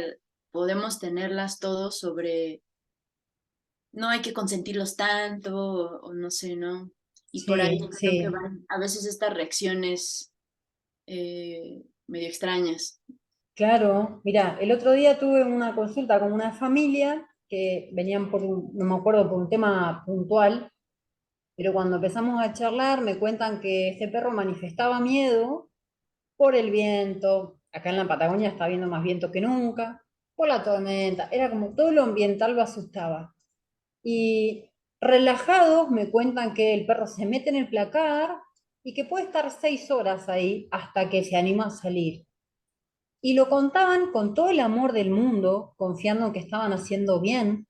podemos tenerlas todos sobre no hay que consentirlos tanto, o no sé, ¿no? Y por ahí sí, creo que sí. van a veces estas reacciones medio extrañas. Claro, mira, el otro día tuve una consulta con una familia que venían no me acuerdo, por un tema puntual, pero cuando empezamos a charlar me cuentan que ese perro manifestaba miedo por el viento, acá en la Patagonia está habiendo más viento que nunca, por la tormenta, era como todo lo ambiental lo asustaba. Y relajados me cuentan que el perro se mete en el placar y que puede estar 6 horas ahí hasta que se anima a salir. Y lo contaban con todo el amor del mundo, confiando en que estaban haciendo bien,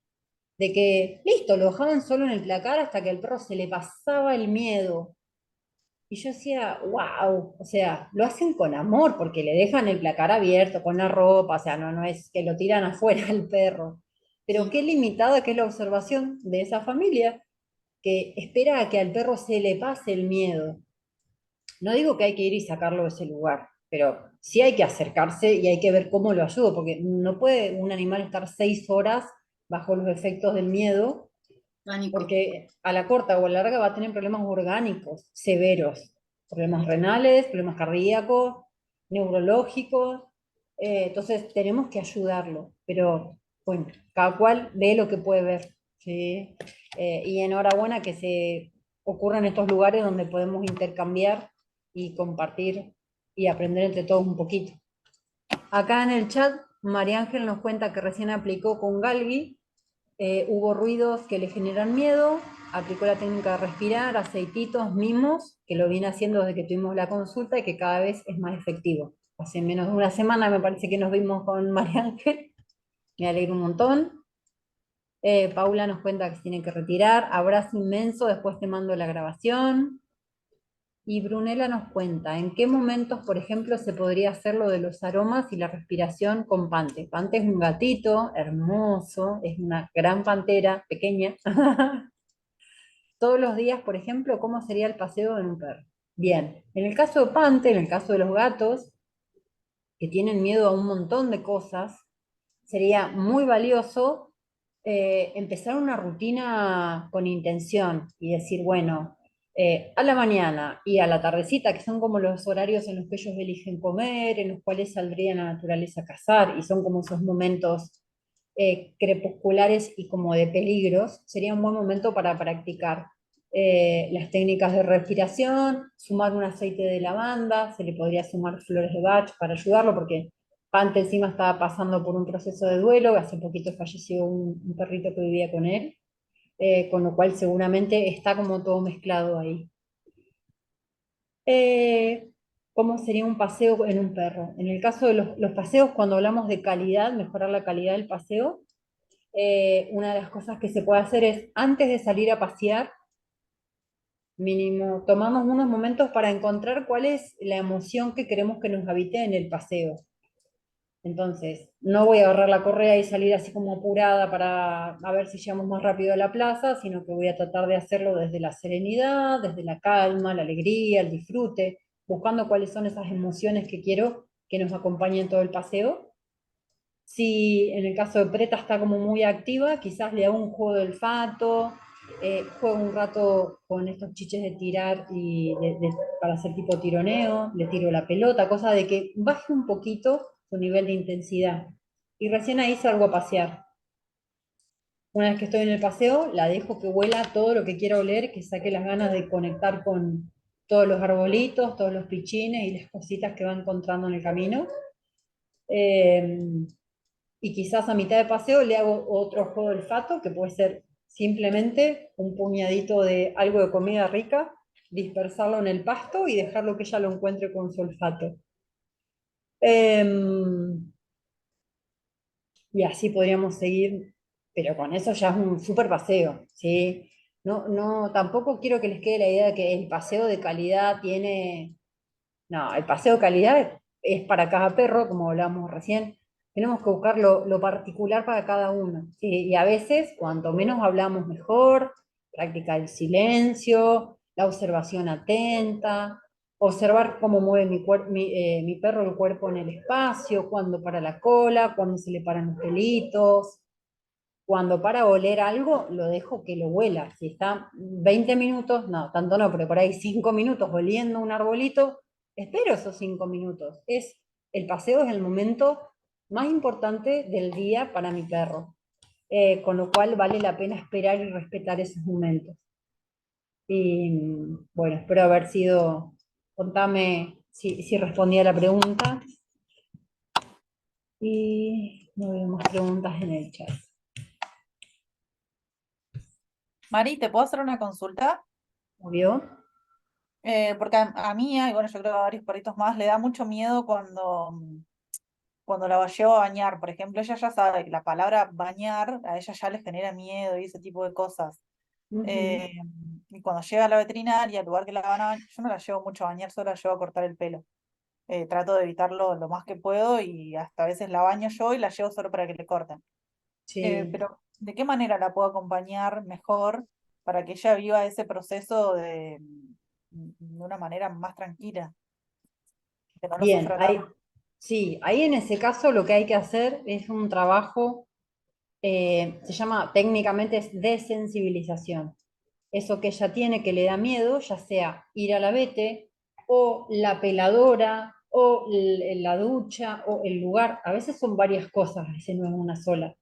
de que, listo, lo dejaban solo en el placar hasta que al perro se le pasaba el miedo. Y yo decía, wow, o sea, lo hacen con amor, porque le dejan el placar abierto con la ropa, o sea, no es que lo tiran afuera al perro. Pero Sí, qué limitada que es la observación de esa familia, que espera a que al perro se le pase el miedo. No digo que hay que ir y sacarlo de ese lugar, pero sí hay que acercarse y hay que ver cómo lo ayudo, porque no puede un animal estar 6 horas bajo los efectos del miedo, pánico. porque a la corta o a la larga va a tener problemas orgánicos severos, problemas renales, problemas cardíacos, neurológicos. Entonces tenemos que ayudarlo, pero bueno, cada cual ve lo que puede ver, ¿sí? Y enhorabuena que se ocurran estos lugares donde podemos intercambiar y compartir y aprender entre todos un poquito. Acá en el chat, María Ángel nos cuenta que recién aplicó con Galgi, hubo ruidos que le generan miedo, aplicó la técnica de respirar, aceititos, mimos, que lo viene haciendo desde que tuvimos la consulta y que cada vez es más efectivo. Hace menos de una semana me parece que nos vimos con María Ángel, me alegro un montón. Paula nos cuenta que se tiene que retirar, abrazo inmenso, después te mando la grabación. Y Brunella nos cuenta en qué momentos, por ejemplo, se podría hacer lo de los aromas y la respiración con Pante. Pante es un gatito hermoso, es una gran pantera, pequeña. Todos los días, por ejemplo, ¿cómo sería el paseo en un perro? Bien, en el caso de Pante, en el caso de los gatos, que tienen miedo a un montón de cosas, sería muy valioso empezar una rutina con intención y decir, bueno, a la mañana y a la tardecita, que son como los horarios en los que ellos eligen comer, en los cuales saldrían a la naturaleza a cazar, y son como esos momentos crepusculares y como de peligros, sería un buen momento para practicar las técnicas de respiración, sumar un aceite de lavanda, se le podría sumar flores de Bach para ayudarlo, porque Pante encima estaba pasando por un proceso de duelo, hace poquito falleció un perrito que vivía con él, con lo cual seguramente está como todo mezclado ahí. Eh, ¿Cómo sería un paseo en un perro? En el caso de los paseos, cuando hablamos de calidad, mejorar la calidad del paseo, una de las cosas que se puede hacer es, antes de salir a pasear, mínimo, tomamos unos momentos para encontrar cuál es la emoción que queremos que nos habite en el paseo. Entonces, no voy a agarrar la correa y salir así como apurada para a ver si llegamos más rápido a la plaza, sino que voy a tratar de hacerlo desde la serenidad, desde la calma, la alegría, el disfrute, buscando cuáles son esas emociones que quiero que nos acompañen todo el paseo. Si en el caso de Preta está como muy activa, quizás le hago un juego de olfato, juego un rato con estos chiches de tirar y para hacer tipo tironeo, le tiro la pelota, cosa de que baje un poquito su nivel de intensidad. Y recién ahí salgo a pasear. Una vez que estoy en el paseo, la dejo que huela todo lo que quiera oler, que saque las ganas de conectar con todos los arbolitos, todos los pichines y las cositas que va encontrando en el camino. Eh, y quizás a mitad de paseo le hago otro juego de olfato, que puede ser simplemente un puñadito de algo de comida rica, dispersarlo en el pasto y dejarlo que ella lo encuentre con su olfato. Y así podríamos seguir, pero con eso ya es un súper paseo, ¿sí? No, tampoco quiero que les quede la idea de que el paseo de calidad tiene... No, el paseo de calidad es para cada perro, como hablábamos recién. Tenemos que buscar lo particular para cada uno. Y a veces, cuanto menos hablamos mejor, práctica el silencio, la observación atenta, observar cómo mueve mi perro el cuerpo en el espacio, cuando para la cola, cuando se le paran los pelitos. Cuando para oler algo, lo dejo que lo huela. Si está 20 minutos, no, tanto no, pero por ahí 5 minutos oliendo un arbolito, espero esos 5 minutos. El paseo es el momento más importante del día para mi perro. Con lo cual vale la pena esperar y respetar esos momentos. Y bueno, espero haber sido, contame si respondí a la pregunta. Y no veo más preguntas en el chat. Mari, ¿te puedo hacer una consulta? ¿Obvio? Porque a mí, y bueno, yo creo que a varios perritos más, le da mucho miedo cuando la llevo a bañar. Por ejemplo, ella ya sabe que la palabra bañar a ella ya le genera miedo y ese tipo de cosas. Ujú. Eh, y cuando llega a la veterinaria, al lugar que la van a bañar, yo no la llevo mucho a bañar, solo la llevo a cortar el pelo. Trato de evitarlo lo más que puedo y hasta a veces la baño yo y la llevo solo para que le corten. Sí. Pero, ¿de qué manera la puedo acompañar mejor para que ella viva ese proceso de una manera más tranquila, que no lo Bien, sufra tanto? sí, ahí en ese caso lo que hay que hacer es un trabajo, se llama técnicamente es desensibilización. Eso que ella tiene que le da miedo, ya sea ir a la vete, o la peladora, o la ducha, o el lugar. A veces son varias cosas, a veces no es una sola.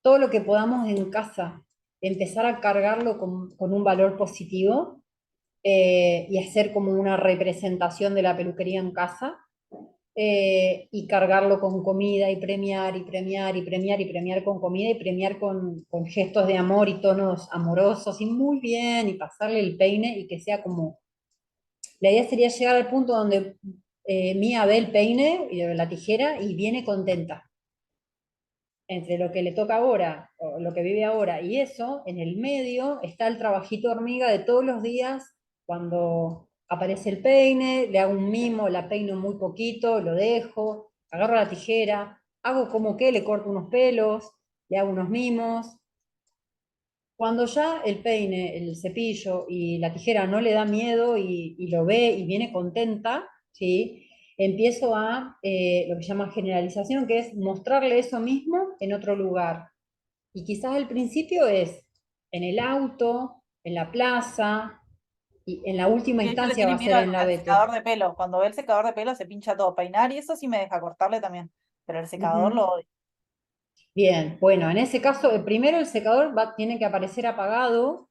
Todo lo que podamos en casa, empezar a cargarlo con un valor positivo, y hacer como una representación de la peluquería en casa, y cargarlo con comida y premiar y premiar y premiar y premiar con comida y premiar con gestos de amor y tonos amorosos y muy bien y pasarle el peine y que sea como, la idea sería llegar al punto donde Mía ve el peine y la tijera y viene contenta. Entre lo que le toca ahora, o lo que vive ahora y eso, en el medio está el trabajito hormiga de todos los días, cuando aparece el peine, le hago un mimo, la peino muy poquito, lo dejo, agarro la tijera, hago como que le corto unos pelos, le hago unos mimos. Cuando ya el peine, el cepillo y la tijera no le da miedo y lo ve y viene contenta, ¿sí? Empiezo a lo que se llama generalización, que es mostrarle eso mismo en otro lugar. Y quizás al principio es en el auto, en la plaza, y en la última Y ella le instancia va tiene a miedo ser en la al vete. secador de pelo. Cuando ve el secador de pelo se pincha todo. Peinar y eso sí me deja cortarle también. Pero el secador Ujú. lo odio. Bien, bueno, en ese caso, primero el secador tiene que aparecer apagado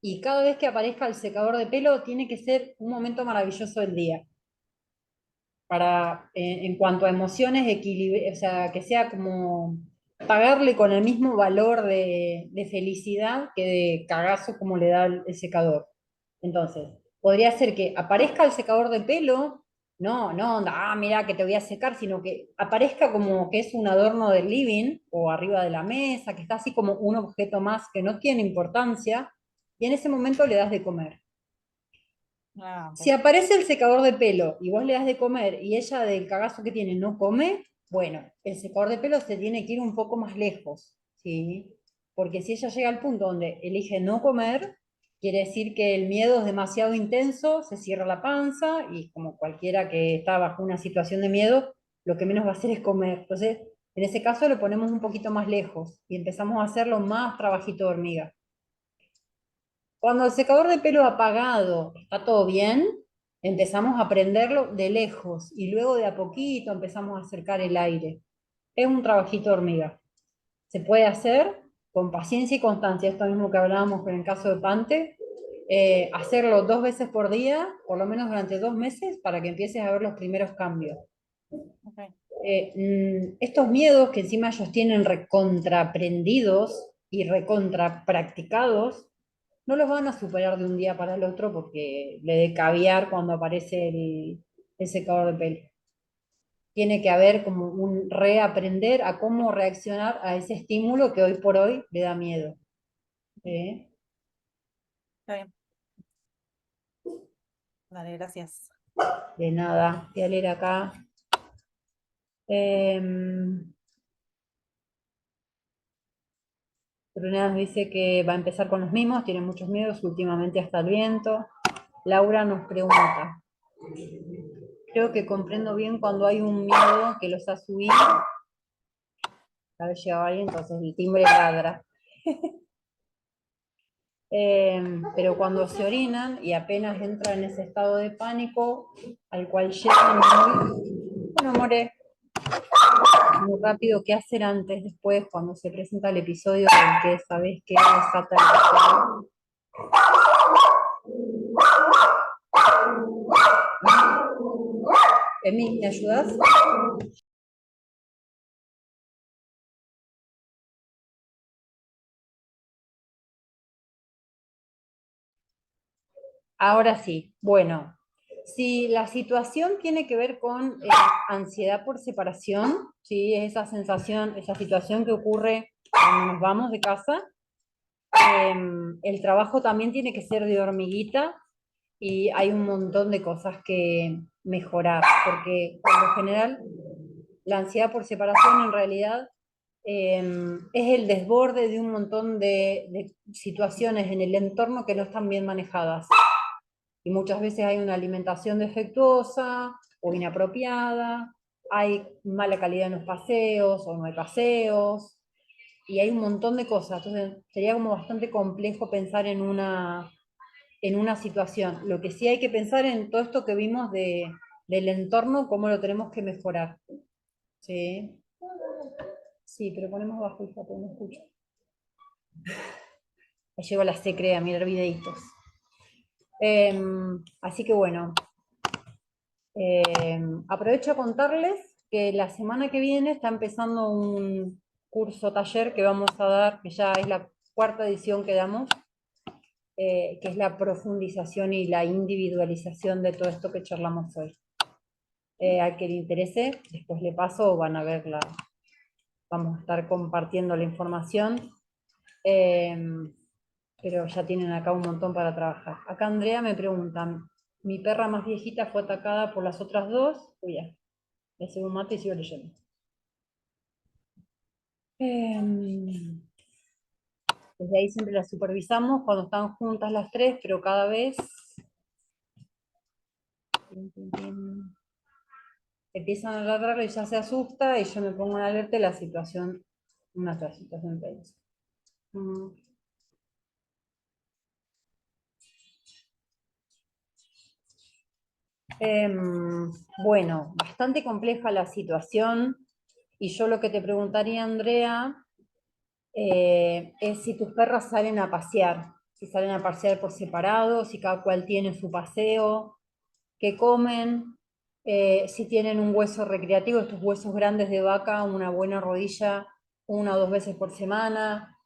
y cada vez que aparezca el secador de pelo tiene que ser un momento maravilloso del día. Para, en cuanto a emociones, o sea, que sea como pagarle con el mismo valor de felicidad que de cagazo como le da el secador. Entonces, podría ser que aparezca el secador de pelo, no, mira que te voy a secar, sino que aparezca como que es un adorno del living o arriba de la mesa, que está así como un objeto más que no tiene importancia, y en ese momento le das de comer. Ah, Si ok. aparece el secador de pelo y vos le das de comer y ella del cagazo que tiene no come, bueno, el secador de pelo se tiene que ir un poco más lejos, ¿sí? Porque si ella llega al punto donde elige no comer, quiere decir que el miedo es demasiado intenso, se cierra la panza y como cualquiera que está bajo una situación de miedo, lo que menos va a hacer es comer. Entonces, en ese caso lo ponemos un poquito más lejos y empezamos a hacerlo más trabajito de hormiga. Cuando el secador de pelo apagado está todo bien, empezamos a prenderlo de lejos y luego de a poquito empezamos a acercar el aire. Es un trabajito de hormiga. Se puede hacer con paciencia y constancia, esto mismo que hablábamos con el caso de Pante, hacerlo 2 veces por día, por lo menos durante 2 meses, para que empieces a ver los primeros cambios. Ok. Estos miedos que encima ellos tienen recontraprendidos y recontrapracticados, no los van a superar de un día para el otro porque le dé caviar cuando aparece el secador de pelo. Tiene que haber como un reaprender a cómo reaccionar a ese estímulo que hoy por hoy le da miedo. ¿Sí? Está bien. Dale, gracias. De nada, voy a leer acá Brunea nos dice que va a empezar con los mimos, tiene muchos miedos, últimamente hasta el viento. Laura nos pregunta, creo que comprendo bien cuando hay un miedo que los hace huir. A ver, llegado alguien, entonces el timbre ladra. Pero cuando se orinan y apenas entran en ese estado de pánico al cual llegan muy, bueno, more, muy rápido, ¿qué hacer antes, después, cuando se presenta el episodio en que sabes que desata el episodio? Emi, ¿me ayudas? Ahora sí, bueno, si la situación tiene que ver con ansiedad por separación, ¿sí? Esa sensación, esa situación que ocurre cuando nos vamos de casa, el trabajo también tiene que ser de hormiguita y hay un montón de cosas que mejorar, porque por lo general la ansiedad por separación en realidad es el desborde de un montón de situaciones en el entorno que no están bien manejadas. Y muchas veces hay una alimentación defectuosa o inapropiada, hay mala calidad en los paseos o no hay paseos, y hay un montón de cosas. Entonces sería como bastante complejo pensar en una situación. Lo que sí hay que pensar en todo esto que vimos del entorno, cómo lo tenemos que mejorar. ¿Sí? Sí, pero ponemos bajo, hija, porque no escucho. Me llevo a la secre a mirar videitos. Así que bueno, aprovecho a contarles que la semana que viene está empezando un curso taller que vamos a dar, que ya es la cuarta edición que damos, que es la profundización y la individualización de todo esto que charlamos hoy. A que le interese, después le paso, van a verla, vamos a estar compartiendo la información, pero ya tienen acá un montón para trabajar. Acá Andrea me preguntan, mi perra más viejita fue atacada por las otras dos. Uy, ya, le hago un mate y sigo leyendo. Desde ahí siempre las supervisamos cuando están juntas las tres, pero cada vez empiezan a ladrar y ya se asusta y yo me pongo en alerta y la situación, una situación tensa. Bueno, bastante compleja la situación y yo lo que te preguntaría, Andrea, es si tus perras salen a pasear, si salen a pasear por separado, si cada cual tiene su paseo, qué comen, si tienen un hueso recreativo, estos huesos grandes de vaca, una buena rodilla 1 o 2 veces por semana,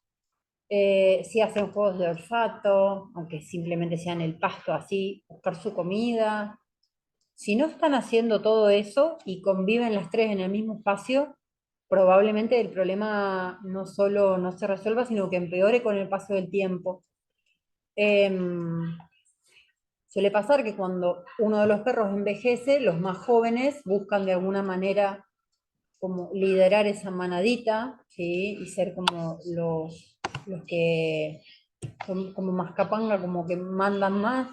si hacen juegos de olfato, aunque simplemente sean el pasto así, buscar su comida. Si no están haciendo todo eso y conviven las tres en el mismo espacio, probablemente el problema no solo no se resuelva, sino que empeore con el paso del tiempo. Suele pasar que cuando uno de los perros envejece, los más jóvenes buscan de alguna manera como liderar esa manadita, ¿sí? Y ser como los que son como más capanga, como que mandan más,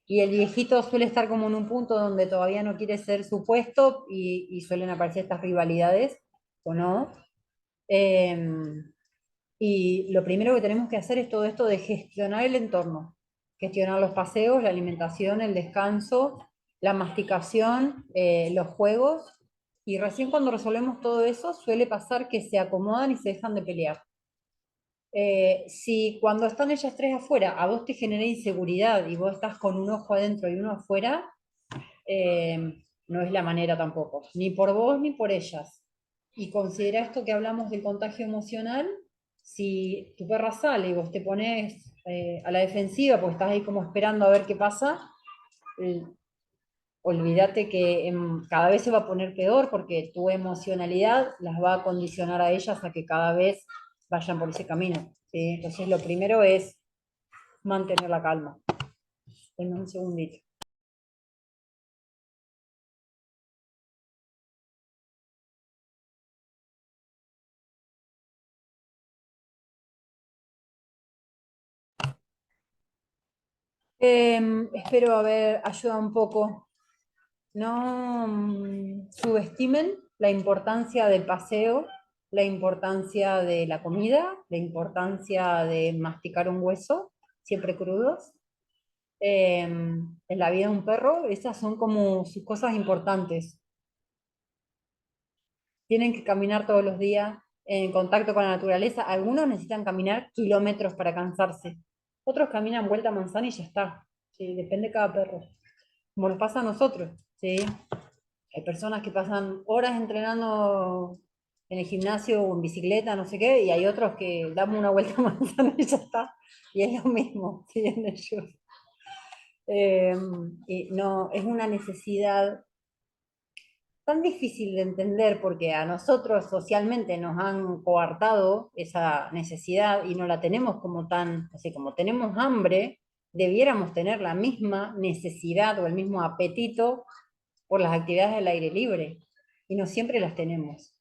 y el viejito suele estar como en un punto donde todavía no quiere ser su puesto y suelen aparecer estas rivalidades, ¿o no? Y lo primero que tenemos que hacer es todo esto de gestionar el entorno, gestionar los paseos, la alimentación, el descanso, la masticación, los juegos, y recién cuando resolvemos todo eso suele pasar que se acomodan y se dejan de pelear. Si cuando están ellas tres afuera a vos te genera inseguridad y vos estás con un ojo adentro y uno afuera, no es la manera tampoco, ni por vos ni por ellas. Y considera esto que hablamos del contagio emocional, si tu perra sale y vos te pones a la defensiva porque estás ahí como esperando a ver qué pasa, olvídate que cada vez se va a poner peor porque tu emocionalidad las va a condicionar a ellas a que cada vez vayan por ese camino, ¿sí? Entonces lo primero es mantener la calma. Denme un segundito. Espero haber ayudado un poco. No subestimen la importancia del paseo, la importancia de la comida, la importancia de masticar un hueso, siempre crudos. En la vida de un perro, esas son como sus cosas importantes. Tienen que caminar todos los días en contacto con la naturaleza. Algunos necesitan caminar kilómetros para cansarse. Otros caminan vuelta a manzana y ya está. ¿Sí? Depende de cada perro. Como nos pasa a nosotros. ¿Sí? Hay personas que pasan horas entrenando en el gimnasio o en bicicleta, no sé qué, y hay otros que damos una vuelta a manzana y ya está. Y es lo mismo, siguen ellos. Y no, es una necesidad tan difícil de entender porque a nosotros socialmente nos han coartado esa necesidad y no la tenemos como tan, así como tenemos hambre, debiéramos tener la misma necesidad o el mismo apetito por las actividades del aire libre y no siempre las tenemos.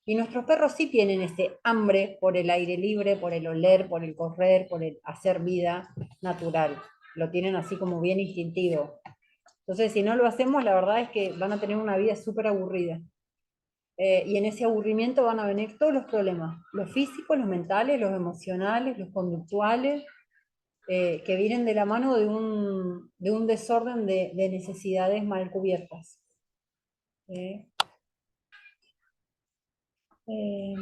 Y nuestros perros sí tienen ese hambre por el aire libre, por el oler, por el correr, por el hacer vida natural. Lo tienen así como bien instintivo. Entonces, si no lo hacemos, la verdad es que van a tener una vida súper aburrida. Y en ese aburrimiento van a venir todos los problemas, los físicos, los mentales, los emocionales, los conductuales, que vienen de la mano de un desorden de necesidades mal cubiertas. ¿Eh? Eh,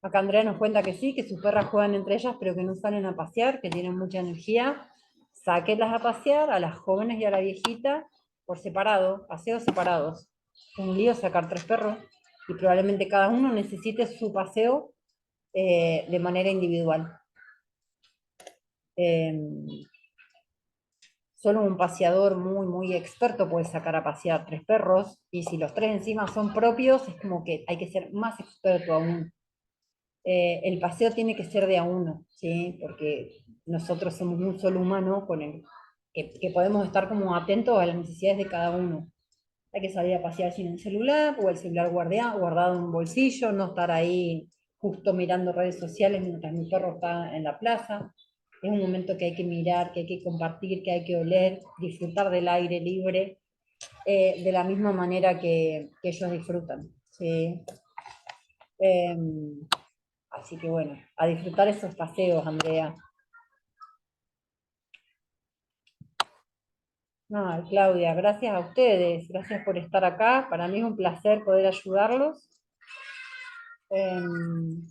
Acá Andrea nos cuenta que sí, que sus perras juegan entre ellas, pero que no salen a pasear, que tienen mucha energía. Sáquenlas a pasear, a las jóvenes y a la viejita, por separado, paseos separados. Es un lío sacar 3 perros y probablemente cada uno necesite su paseo de manera individual. Eh, Solo un paseador muy experto puede sacar a pasear 3 perros, y si los 3 encima son propios, es como que hay que ser más experto aún. El paseo tiene que ser de a uno, ¿sí? Porque nosotros somos un solo humano que podemos estar como atentos a las necesidades de cada uno. Hay que salir a pasear sin el celular o el celular guardado en un bolsillo, no estar ahí justo mirando redes sociales mientras mi perro está en la plaza. Es un momento que hay que mirar, que hay que compartir, que hay que oler, disfrutar del aire libre, de la misma manera que ellos disfrutan, ¿sí? Así que bueno, a disfrutar esos paseos, Andrea. No, Claudia, gracias a ustedes, gracias por estar acá. Para mí es un placer poder ayudarlos. Em,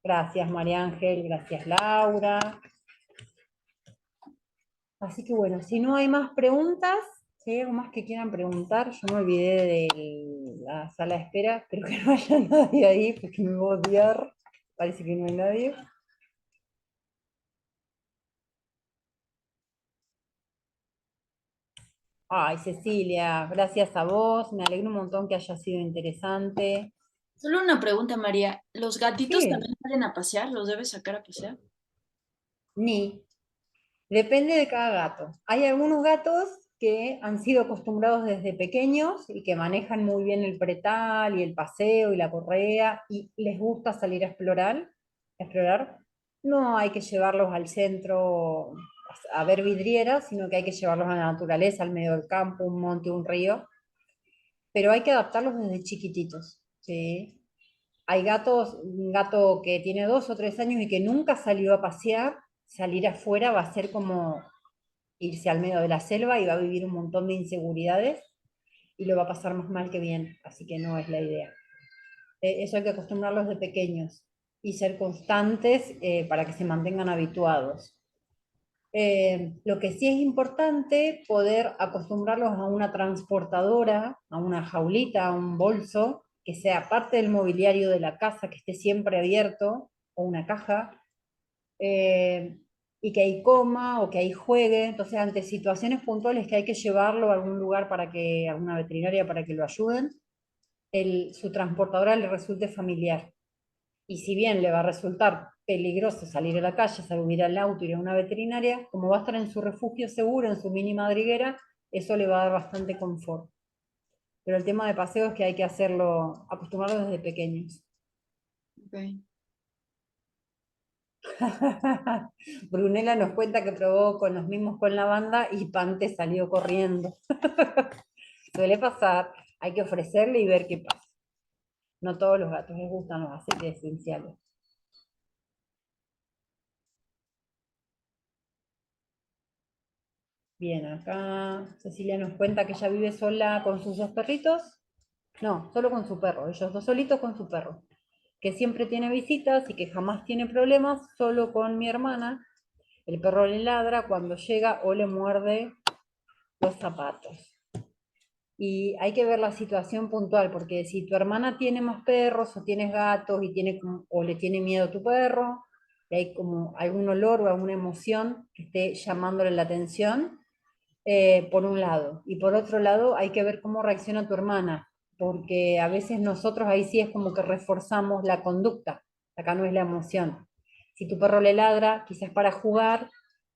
Gracias, María Ángel, gracias, Laura. Así que bueno, si no hay más preguntas, si hay algo más que quieran preguntar, yo me olvidé de la sala de espera, espero que no haya nadie ahí, porque me voy a odiar. Parece que no hay nadie. Ay, Cecilia, gracias a vos, me alegro un montón que haya sido interesante. Solo una pregunta, María. ¿Los gatitos Sí, también salen a pasear? ¿Los debes sacar a pasear? ni. Depende de cada gato. Hay algunos gatos que han sido acostumbrados desde pequeños y que manejan muy bien el pretal y el paseo y la correa y les gusta salir a explorar. No hay que llevarlos al centro a ver vidrieras, sino que hay que llevarlos a la naturaleza, al medio del campo, un monte, un río. Pero hay que adaptarlos desde chiquititos, ¿sí? Hay un gato que tiene 2 o 3 años y que nunca salió a pasear, salir afuera va a ser como irse al medio de la selva y va a vivir un montón de inseguridades y lo va a pasar más mal que bien, así que no es la idea. Eso hay que acostumbrarlos de pequeños y ser constantes para que se mantengan habituados. Lo que sí es importante, poder acostumbrarlos a una transportadora, a una jaulita, a un bolso, que sea parte del mobiliario de la casa, que esté siempre abierto, o una caja, eh, y que ahí coma o que ahí juegue. Entonces, ante situaciones puntuales que hay que llevarlo a algún lugar a una veterinaria para que lo ayuden, su transportadora le resulte familiar. Y si bien le va a resultar peligroso salir a la calle, subir al auto, ir a una veterinaria, como va a estar en su refugio seguro, en su mini madriguera, eso le va a dar bastante confort. Pero el tema de paseo es que hay que hacerlo, acostumbrarlo desde pequeños. Ok. Brunella nos cuenta que probó con los mismos con lavanda y Pante salió corriendo. Suele pasar, hay que ofrecerle y ver qué pasa. No todos los gatos les gustan los aceites esenciales. Bien, acá Cecilia nos cuenta que ella vive sola con sus dos perritos. No, solo con su perro, ellos dos solitos con su perro. Que siempre tiene visitas y que jamás tiene problemas, solo con mi hermana. El perro le ladra cuando llega o le muerde los zapatos. Y hay que ver la situación puntual, porque si tu hermana tiene más perros o tienes gatos y o le tiene miedo a tu perro, y hay como algún olor o alguna emoción que esté llamándole la atención, por un lado. Y por otro lado, hay que ver cómo reacciona tu hermana, porque a veces nosotros ahí sí es como que reforzamos la conducta, acá no es la emoción. Si tu perro le ladra, quizás para jugar,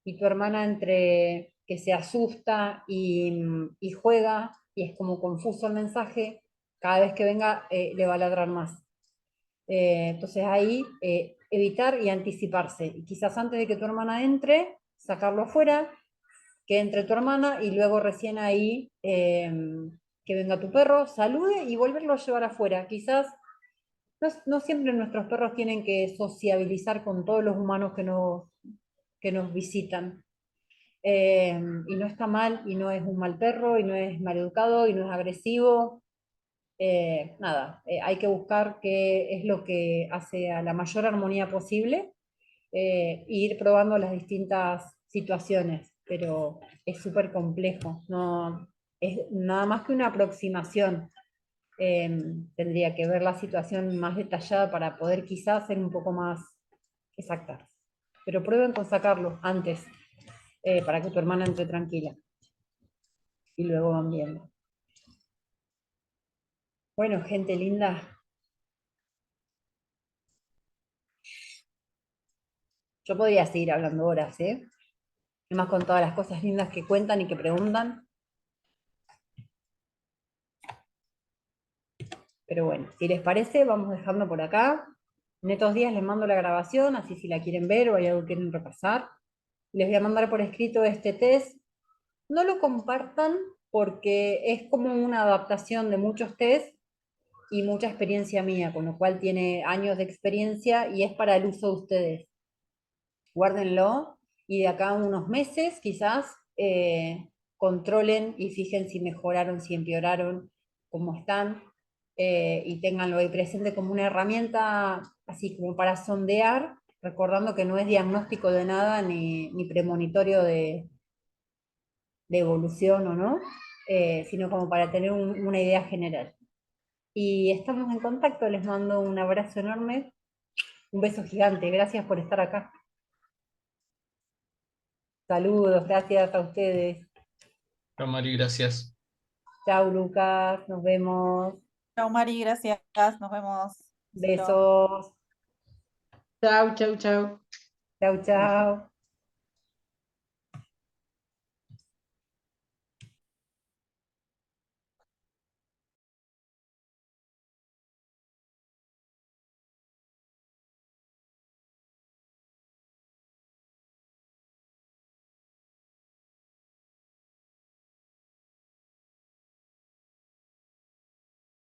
y tu hermana entre que se asusta y juega, y es como confuso el mensaje, cada vez que venga le va a ladrar más. Entonces ahí evitar y anticiparse. Y quizás antes de que tu hermana entre, sacarlo afuera, que entre tu hermana y luego recién ahí que venga tu perro, salude y volverlo a llevar afuera. Quizás no siempre nuestros perros tienen que sociabilizar con todos los humanos que nos visitan. Y no está mal, y no es un mal perro, y no es mal educado, y no es agresivo. Nada, hay que buscar qué es lo que hace a la mayor armonía posible e ir probando las distintas situaciones, pero es súper complejo, no es nada más que una aproximación. Tendría que ver la situación más detallada para poder quizás ser un poco más exacta. Pero prueben con sacarlo antes, para que tu hermana entre tranquila. Y luego van viendo. Bueno, gente linda, yo podría seguir hablando horas, ¿eh? Y más con todas las cosas lindas que cuentan y que preguntan. Pero bueno, si les parece, vamos dejando por acá. En estos días les mando la grabación, así si la quieren ver o hay algo que quieren repasar. Les voy a mandar por escrito este test. No lo compartan porque es como una adaptación de muchos test y mucha experiencia mía, con lo cual tiene años de experiencia y es para el uso de ustedes. Guárdenlo y de acá a unos meses quizás controlen y fijen si mejoraron, si empeoraron, cómo están, y ténganlo ahí presente como una herramienta así como para sondear, recordando que no es diagnóstico de nada ni premonitorio de evolución o no, sino como para tener una idea general. Y estamos en contacto, les mando un abrazo enorme, un beso gigante, gracias por estar acá. Saludos, gracias a ustedes. Chao, Mari, gracias. Chao, Lucas, nos vemos. Chao, Mari, gracias. Nos vemos. Besito. Besos. Chau, chau, chau. Chau, chao.